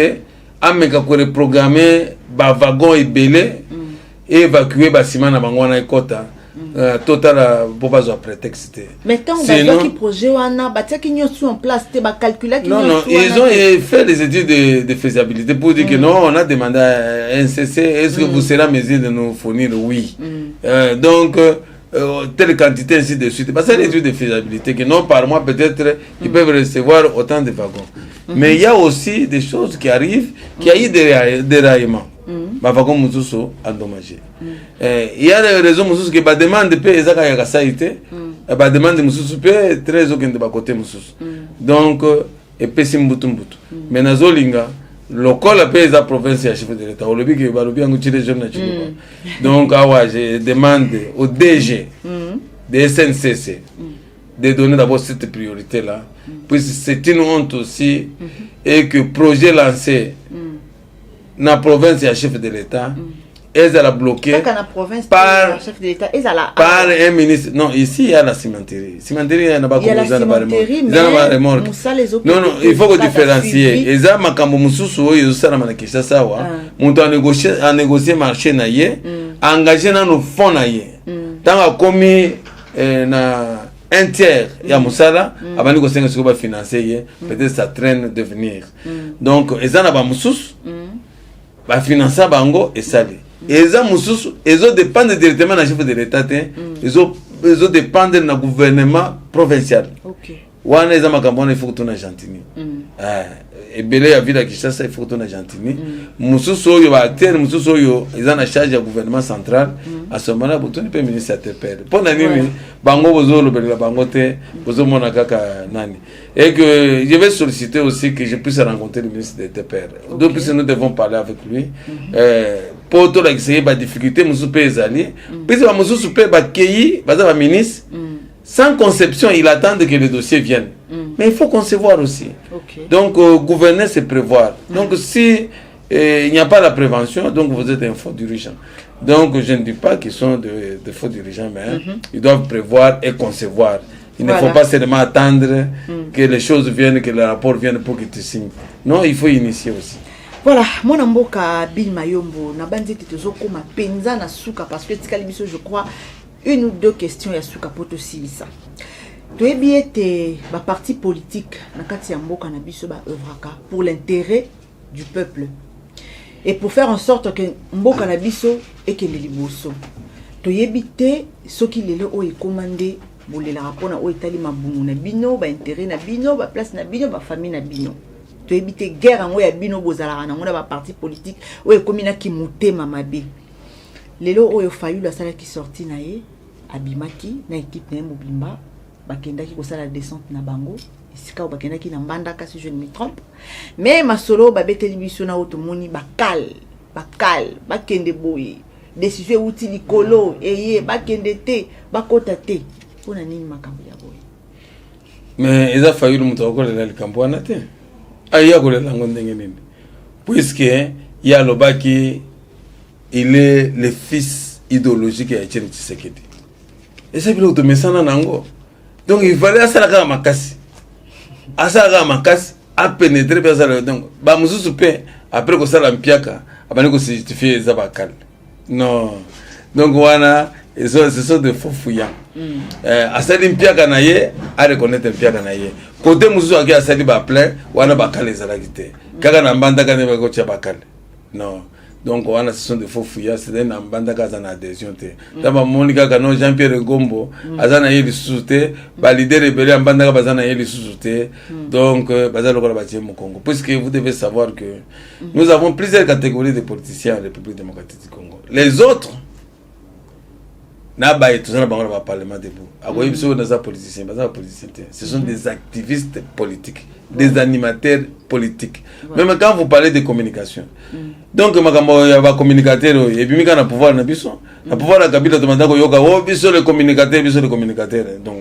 à me reprogrammer ba wagon et belé et évacuer bâtiment na bangwana ekota total pour pas prétexte. Mais tant que qui projet wana batia qui sont en place te ba calculer qui non ils ont fait des études de faisabilité pour dire que non on a demandé à NCC est-ce que vous serez en mesure de nous fournir oui. Donc telle quantité ainsi de suite. Parce que les études de faisabilité que non par mois peut-être ils peuvent recevoir autant de wagons. Mais il y a aussi des choses qui arrivent, qui a eu des déraillements. Ma wagon mususu endommagé. Il y a des raisons mususu que ba demande pe ezaka ya kasaite, ba demande mususu pe très aucun de ba côté mususu. Donc et pe simbutu mbutu. Mais nazolinga lokola pe za province ya chef de l'État olobi ke balobi yango tire jeune na chiluba. Donc awa je demande au DG de SNCC de donner d'abord cette priorité là, puisque c'est une honte aussi et que projet lancé dans la province ya chef de l'État ils a bloqué par un ministre. Non, ici il y a la cimenterie. Cimenterie il y a pas comme ça na remorque. Non, il faut que différencier. Ils a makambo mususu oyo sala manakisha sawa. Muntu a négocier marché na ye, engagé dans nos fonds na ye. Tant commis na un tiers ya musala abandi ko senga siko ba financer peut-être ça traîne de venir. Donc ils en a ba mususu ba financer bango et sali. Ils ont dépendent directement du chef de l'État, ils ont dépendent du gouvernement provincial. Wana ils ont makambona il faut que tu na gentini. Et belé ya ville qui ça il faut que tu na gentini. Mususu yo ba acteur mususu yo ils ont en charge du gouvernement central. À ce moment-là tu ne peux ministre à te perdre. Pour nani bango bozo lo bela bango te bozo mona kaka nani. Et que je vais solliciter aussi que je puisse rencontrer le ministre de TPR. Donc nous devons parler avec lui. Pour tout essayer ba difficulté mususu pe ezali. Puis ba mususu pe ba keyi ba ministre. Sans conception, il attend que le dossier vienne. Mais il faut concevoir aussi. Donc, gouverner, c'est prévoir. Donc, si il n'y a pas la prévention, donc vous êtes un faux dirigeant. Donc, je ne dis pas qu'ils sont de faux dirigeants, mais ils doivent prévoir et concevoir. Il ne faut pas seulement attendre que les choses viennent, que le rapport vienne pour que tu signes. Non, il faut initier aussi. Voilà, mon amboka Bill Mayombo, na banzi tezoko ma penza na suka parce que tikali biso je crois une ou deux questions ya suka poto silisa. To ebiete ba parti politique na kati ya mboka na biso ba œuvraka pour l'intérêt du peuple. Et pour faire en sorte que mboka na biso ekende liboso. Toyebite soki lelo o commandé bolela rapona o etali mabumu na bino, ba intérêt na bino, ba place na bino, ba famille na bino. Toyebite guerre ngo ya bino bozala na ngona ba parti politique o ekomina ki motema mabe. Lelo o fayu la sala ki sorti na ye abimaki na équipe na mobimba bakendaki ko sala descente na bango. Sika bakendaki na mbandaka si je ne me trompe. Mais masolo ba beteli biso na oto moni bakal bakende boye. Décision outil likolo eye bakende te bakota te pona nini makambo ya boye. Mais eza fayu le muto ko le likambo wana te. Aya ko le lango ndenge nini. Puisque il y a le baki il est le fils idéologique ya Etienne Tshisekedi. Et ça bilo to mesana nango. Donc il fallait asala makasi. Asala makasi a pénétrer vers ça donc ba mususu pe après ko sala mpiaka abani ko justifier za bakal. Non. Donc voilà, ce sont des faux fouillants. Asali mpiaka na ye a reconnaître mpiaka na ye. Côté mususu aki asali ba plein wana bakal ezala kité. Kaka na mbanda kana ba ko tia bakal. Non. Donc voilà, ce sont des faux fouillards, c'est un ambanda kazana adhésion te. Taba Monica Kano Jean-Pierre Gombo, azana yeli soute, ba leader rebelle ambanda bazana yeli soute. Donc bazalo ko batie mu Congo. Puisque vous devez savoir que nous avons plusieurs catégories de politiciens en République démocratique du Congo. Les autres na ba et tout ça dans le parlement debout. Akoyi biso na za politiciens, baza politiciens. Ce sont des activistes politiques, des animateurs politiques. Même quand vous parlez de communication. Donc makambo ya ba communicateur et puis mika na pouvoir na biso. Na pouvoir na kabila to mandako yoka o biso le communicateur. Donc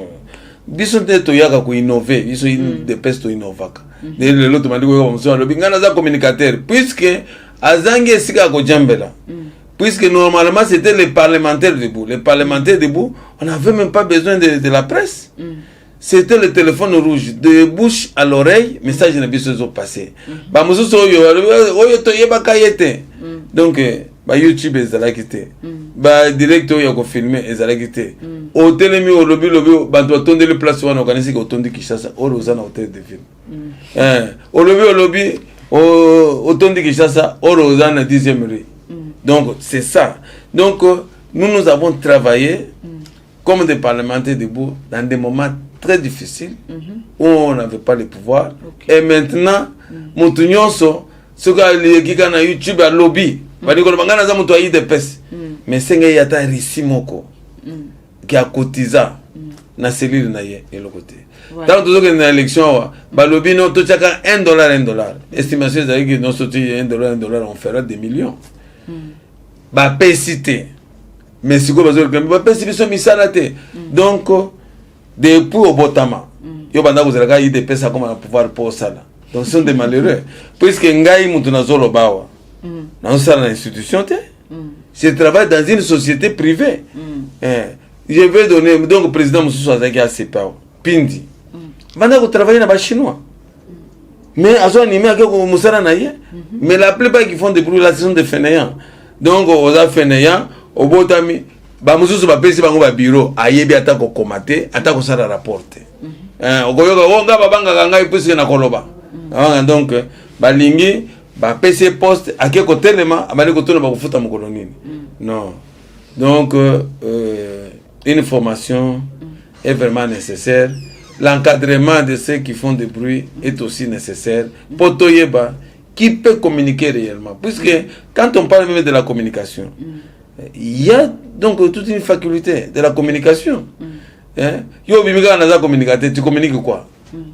biso te to yaka ko innover, biso de pesto innovaka. De l'autre mandiko yoka muso lo bingana za communicateur puisque azangi sika ko jambela. Puisque normalement c'était les parlementaires debout. Les parlementaires debout, on n'avait même pas besoin de la presse. C'était le téléphone rouge, de bouche à l'oreille, message n'a pas passé. Donc, YouTube est là qui direct il y a filmé est là qui au télémi au lobby attendre les places où on organise au tondi Kinshasa au Lausanne hôtel de ville. Au lobby au tondi Kinshasa au Lausanne 10e rue. Donc c'est ça. Donc nous avons travaillé comme des parlementaires debout dans des moments très difficiles où on n'avait pas le pouvoir. Et maintenant, Moutounionso, ce qui est sur YouTube à lobby, mais c'est qu'il y a un Rissimoko qui a cotisé dans cellule et le côté. Dans tout ce élection, lobby, non, tout chacun $1. Estimation, c'est que nous sortons $1, on fera des millions. Cité. Mais si vous avez donc, depuis au Botama, il y a des personnes qui ont pouvoir pour ça. Donc, ce sont des malheureux. Puisque Ngaï Moutounazolo Bawa, dans une institution, je travaille dans une société privée. Je vais donner, donc, le président Moussou Azaki a ses parents. Pindi. Vous travaillez dans les Chinois. Mais, à ce moment-là, mais la plupart qui font des bruits là, ce sont des fainéants. Donc, aux fainéants, au Botami, bamususu bapesi bango ba bureau ayebi ata ko komate ata ko sala rapporte okoyoka wonga babanga kanga puisque na koloba donc balingi bapesi poste akeko telema abali ko tona ba kufuta mokolo nini non donc une formation est vraiment nécessaire. L'encadrement de ceux qui font du bruit est aussi nécessaire pour toyeba qui peut communiquer réellement puisque quand on parle même de la communication il y a donc toute une faculté de la communication. Yo bimika na za communicateur, tu communiques quoi?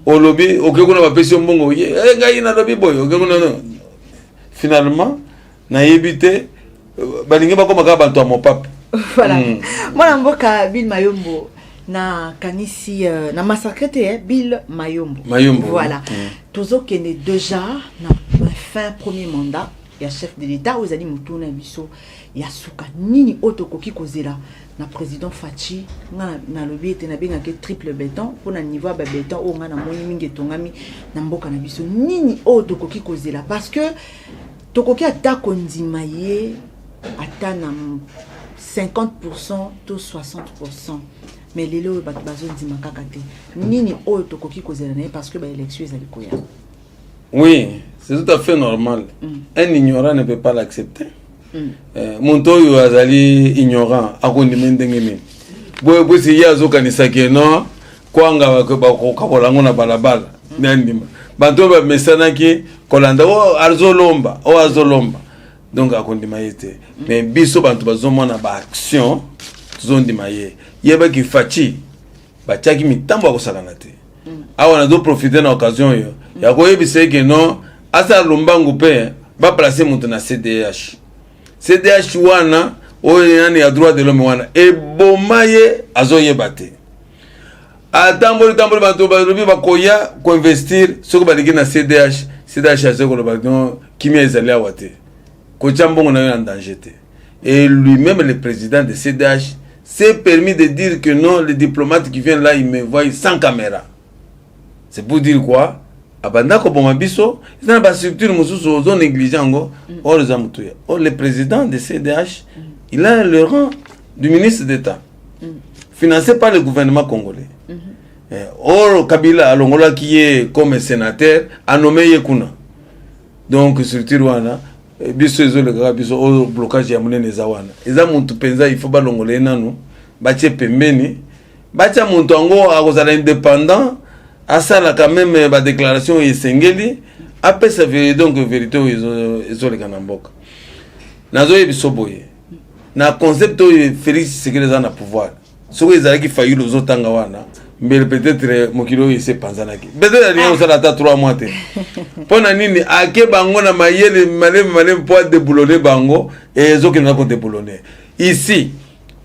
Au lobby, au kekuna ba pesi mbongo ye, ngai na lobby boy, au kekuna non. Finalement, na yebité balingi ba koma ka bantu mo pap. Voilà. Moi mboka Bill Mayombo na kanisi na massacré Bill Mayombo. Voilà. Tozo kene déjà na fin premier mandat. Il y a chef de l'État aux amis Moutouna Bisso, il y a Souka Nini Otokoki Kozela, na président Fachi, na lobby était na bien triple béton, pour na niveau béton, on a moni mingi tongami, na mboka na Bisso, Nini Otokoki Kozela, parce que Tokoki ata kondimaye, ata na 50% to 60%. Mais les lois bazon dimakakate. Nini Otokoki Kozela, parce que l'élection est à l'ikoya. Oui, c'est tout à fait normal. Un ignorant ne peut pas l'accepter. Montoyo azali ignorant akondima ndenge nini boye bosi yazo kanisa keno kwanga bakakolango na balabala ndima banto ba mesana ki kolanda o azolomba donc akondima yete mais biso bantu bazomona ba action tuzondima yeba ki fachi bachaki mitambo akosakana te awa na do profiter na occasion yo ya koyebisa ke non asa lumbangu pe ba placer mutu na CDH wana oyo nani ya droit de l'homme wana ebomaye azoyeba te atamboli bantu balobi bakoya ko investir soko baliki na CDH azokoloba non kimia ezali awa te kotia mbongo na yo en danger te. Et lui-même le président de CDH s'est permis de dire que non, les diplomates qui viennent là ils me voient sans caméra. C'est pour dire quoi? Abanda ko boma biso ina ba structure mususu zo négligeant or zamutuya. Or le président de CDH, il a le rang du ministre d'État, financé par le gouvernement congolais. Or Kabila alongola qui est comme sénateur a nommé Yekuna. Donc structure wana biso zo le kaka biso o blocage ya munene zawana. Eza muntu penza il faut ba longola nanu ba tie pembeni ba tia muntu ngo akozala indépendant. Ça là quand même la déclaration est singeli après ça veut donc vérité ils ont les canamboka nazo yebisoboye na concept Félix Tshisekedi za na pouvoir ce que ezali ki failli les autres tanga wana mais peut-être mokilo yese panzanaki peut-être rien ça la 3 mois te pona nini ake bango na mayele malem pour déboulonner bango et ezo ki na ko déboulonner ici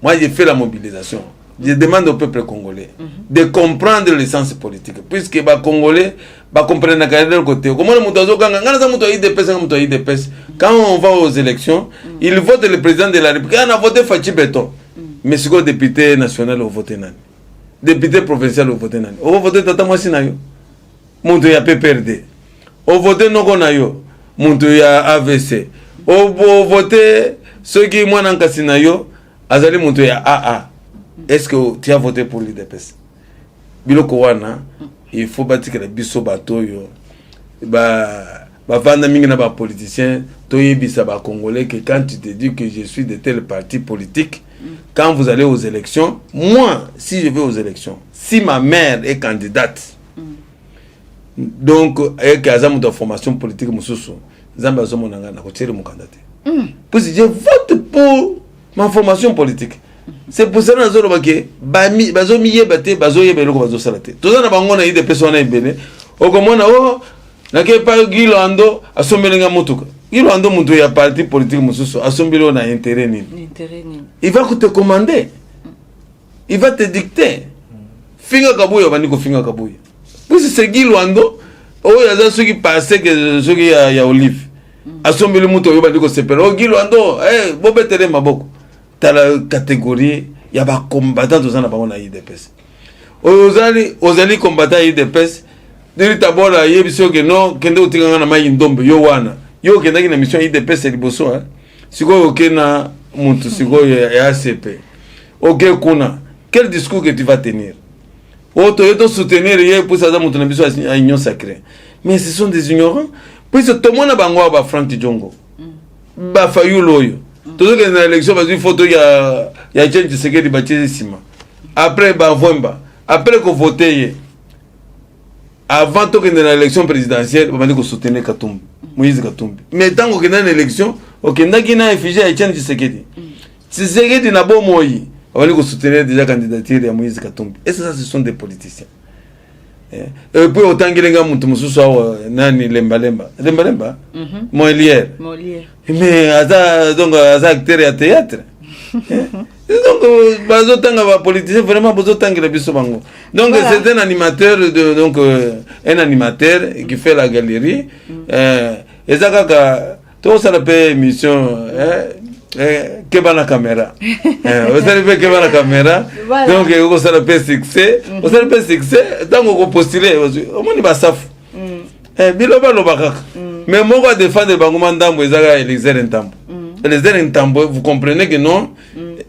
moi j'ai fait la mobilisation. Je demande au peuple congolais de comprendre l'essence politique. Puisque les Congolais comprennent le côté. Quand on va aux élections, ils votent le président de la République. On a voté Fachi Beton. Mais c'est quoi le député national au voté nani? Député provincial au voté nani? On va voter Tata Masinayo. Monto ya PPRD. On va voter Nogonayo. Monto ya AVC. On va voter ceux qui sont en Kasinayo. Azali monto ya AA. Est-ce que tu as voté pour l'IDPS? Biloko wana, il faut bâtir que les biso batoyo, vanda mingi na ba politicien, toye bisa ba congolais que quand tu te dis que je suis de tel parti politique, quand vous allez aux élections, moi, si je vais aux élections, si ma mère est candidate, donc avec azam de formation politique mususu, zamba zo monanga na ko tire mon candidat. Parce que je vote pour ma formation politique. C'est pour ça que nous avons dit que bazo miye bate bazo yebelo ko bazo salate toza na bango na ide persona ebele okomona na ke pa Gilando asombelenga mutuka Gilando muntu ya parti politique mususu asombelo na intérêt nini il va te commander il va te dicter finga kabuya bani ko finga kabuya puis c'est Gilando yaza soki passé que soki ya Olive asombelo mutu yo bani ko sepelo Gilando bobetere maboko la catégorie il y a pas combattant tous en avant na IDPS ozali combattant IDPS diri tabola yebiso que non kende utinganga na mai ndombe yo wana yo kenda ki na mission IDPS liboso siko okena muntu siko ya ACP ok kuna quel discours que tu vas tenir to soutenir ye pour ça muntu na biso à union sacrée mais ce sont des ignorants puis tout le monde bango ba Franck Djongo ba Fayulu yo tout ce qui est dans l'élection, parce qu'il faut qu'il y a change de sécurité bâti ciment. Après Bavomba, après qu'on vote, avant tout que dans l'élection présidentielle, on va dire qu'on soutenait Katumbi, Moïse Katumbi. Mais tant qu'on est dans l'élection, on a qui n'a effigé à change de sécurité. Si sécurité n'a pas moyen, on va dire qu'on soutenait déjà candidature de Moïse Katumbi. Et ça, ce sont des politiciens. Et puis autant que les gens mususu nani lemba Molière mais donc acteur à théâtre donc bazo tanga ba politicien vraiment bazo tanga la biso bango donc voilà. C'est un animateur donc un animateur qui fait la galerie et ça kaka tout ça la émission que va la caméra vous savez que va la caméra donc on ça le succès on ça le succès tant qu'on postuler au moins il va saf biloba lobaka mais moi je défendre bango mandambo ezaka Eliezer Ntambo Eliezer Ntambo vous comprenez que non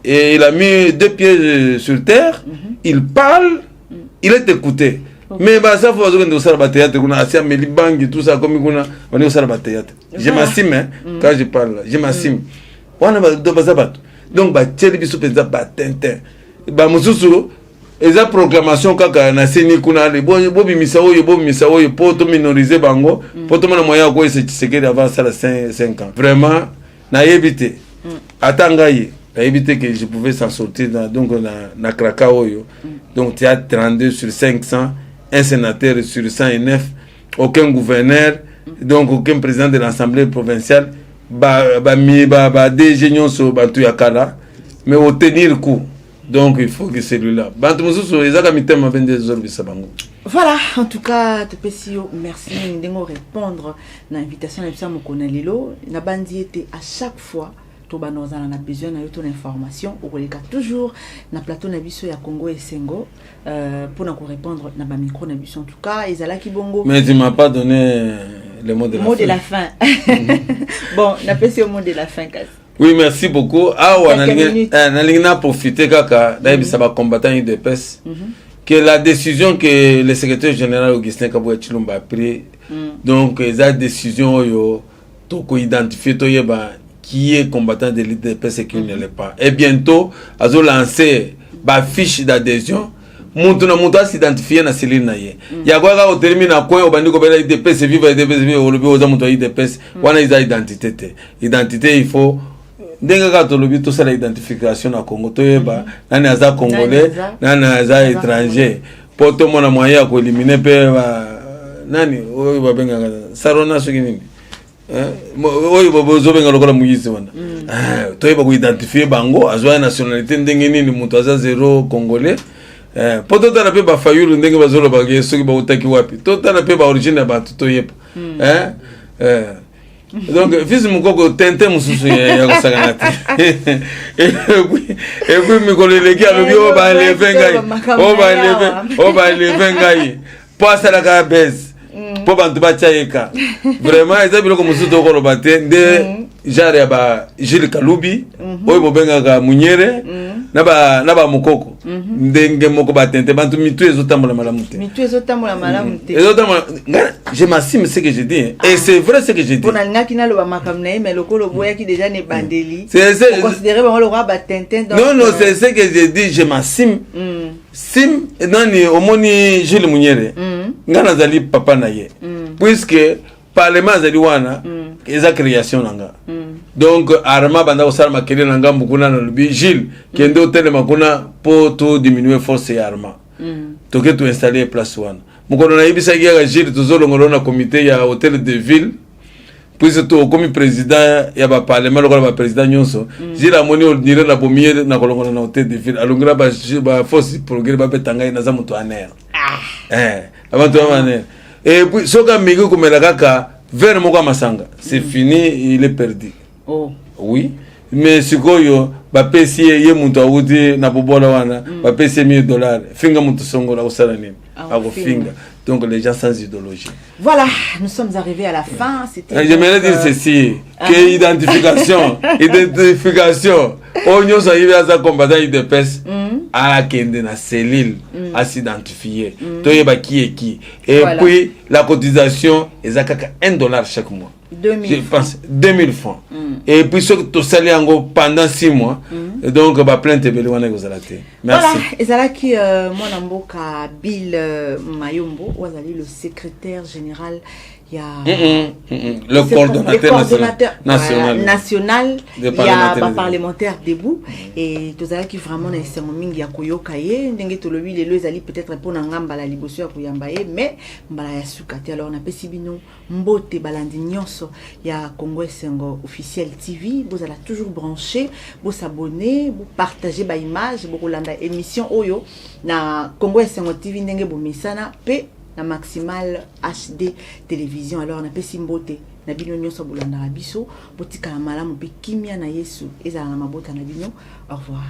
et il a mis 2 pieds sur terre il parle il est écouté Mais bah ça faut que nous ça théâtre qu'on a assez mais bangi tout ça comme qu'on a on est au théâtre. Je m'assume quand je parle, je m'assume. On a do bazabat. Donc bah tcheli biso penza ba tintin. Ba mususu eza proclamation kaka na seni kuna le bobi misaoyo poto minoriser bango poto mana moya ko ese Tshisekedi avant ça 5 ans. Vraiment na éviter. Atangaye a évité que je pouvais s'en sortir donc na Krakao. Donc théâtre 32 sur 500, un sénateur sur 109, aucun gouverneur, donc aucun président de l'Assemblée provinciale, des génions sur Bantu Yakala, mais au tenir coup. Donc il faut que celui-là. Voilà, en tout cas, merci de répondre à l'invitation de Mokonalilo. Na bandi était à chaque fois. On a besoin de l'information. On est toujours na plateau Nabiso ya Congo et Sengo pour nous répondre na ba micro Nabiso en tout cas ezalaki bongo. Mais tu m'as pas donné le mot de la fin. Bon, on a passé au mot de la fin. Oui, merci beaucoup. Ah on a profité kaka d'ailleurs ça va combattre une DPS que la décision que le secrétaire général Augustin Kabouya Chilomba a pris donc la décision yo toko identifier to yeba qui est combattant de l'IDPS et qui ne l'est pas. Et bientôt, ils ont lancé ma fiche d'adhésion. Montou s'identifier na cellule na ye. Ya kwa ka termine na coin obandi ko bela IDPS viva au lobby aux amonto IDPS. Wana isa identité te. Identité il faut denga ka to lobby to ça l'identification na Congo to yeba nani aza congolais, nani aza étranger. Poto mona moyen ko éliminer pe nani o ba benga sarona soki nini. Oui, bozo benga lokola muyisi wana. Toyeba ko identifier bango azwa nationalité ndenge nini mutu aza zéro congolais. Poto tala pe ba fayulu ndenge bazolo ba yeso ki ba utaki wapi. To tala pe ba origine ba toyepa. Donc fils mukoko tente mususu ya kosakana te. Et puis mikolo leki alobi o ba lever ngai. O ba lever ngai. Passe la ka base. Po bantu bachayeka vraiment eza biloko mususu to koloba te nde genre ba Gilles Kalubi oyo bobenga ka munyere na ba mukoko ndenge moko batente bantu mitu ezotambola malamu te je m'assume ce que je dis et c'est vrai ce que je dis pour nanga kina lo ba makamna mais lokolo boya ki déjà ne bandeli c'est considérer ba lo ba tente non c'est ce que je dis je m'assume sim nani omoni Gilles Munyere ngana zali papa na ye puisque parlement zali wana eza création nanga donc arma banda osala makele nanga mbukuna na lubi Gilles kende hôtel makuna pour tout diminuer force ya arma toke to installer place wana mukono na ibisa ya Gilles tozolongolo na comité ya hôtel de ville puisque to comme président ya ba parlement lokola ba président nyonso Gilles amoni ordinaire na bomier na kolongola na hôtel de ville alongela ba force progrès ba petanga na za muto aner abantu amane et puis soka migo kumela kaka vers moko masanga c'est fini il est perdu. Oh oui mais sikoyo ba pesi ye muntu awudi na bobola wana ba pesi $1000 finga muntu songola usala nini ako finga. Donc les gens sans idéologie. Voilà, nous sommes arrivés à la fin. J'aimerais dire ceci, que identification, on y arrive à sa combattant IDPS, à kende na cellule, à s'identifier, toyeba qui est qui. Et puis la cotisation est à $1 chaque mois. 2000 je pense 2000 francs. Et puis ce que tu salé pendant 6 mois. Et donc bah plainte belle wana gozalate. Merci. Voilà, ezalaki mwana mboka Bill Mayombo, wazali le secrétaire général il y a le coordonnateur national il y a pas parlementaire debout et tozalaki vraiment na esengo mingi ya koyoka ye ndenge tolobi lelo ezali peut-être pour na ngamba la liboso ya koyamba ye mais mbala ya sukati alors na pesi bino mbote balandi nyonso ya Congo Esengo officiel TV vous allez toujours brancher vous s'abonner vous partager ba image vous kolanda émission oyo na Congo Esengo TV ndenge bomisana pe la maximale HD télévision alors na pesi mbote na bino nyonso bolanda biso botika malamu pe kimia na Yesu ezala na mabota na bino au revoir.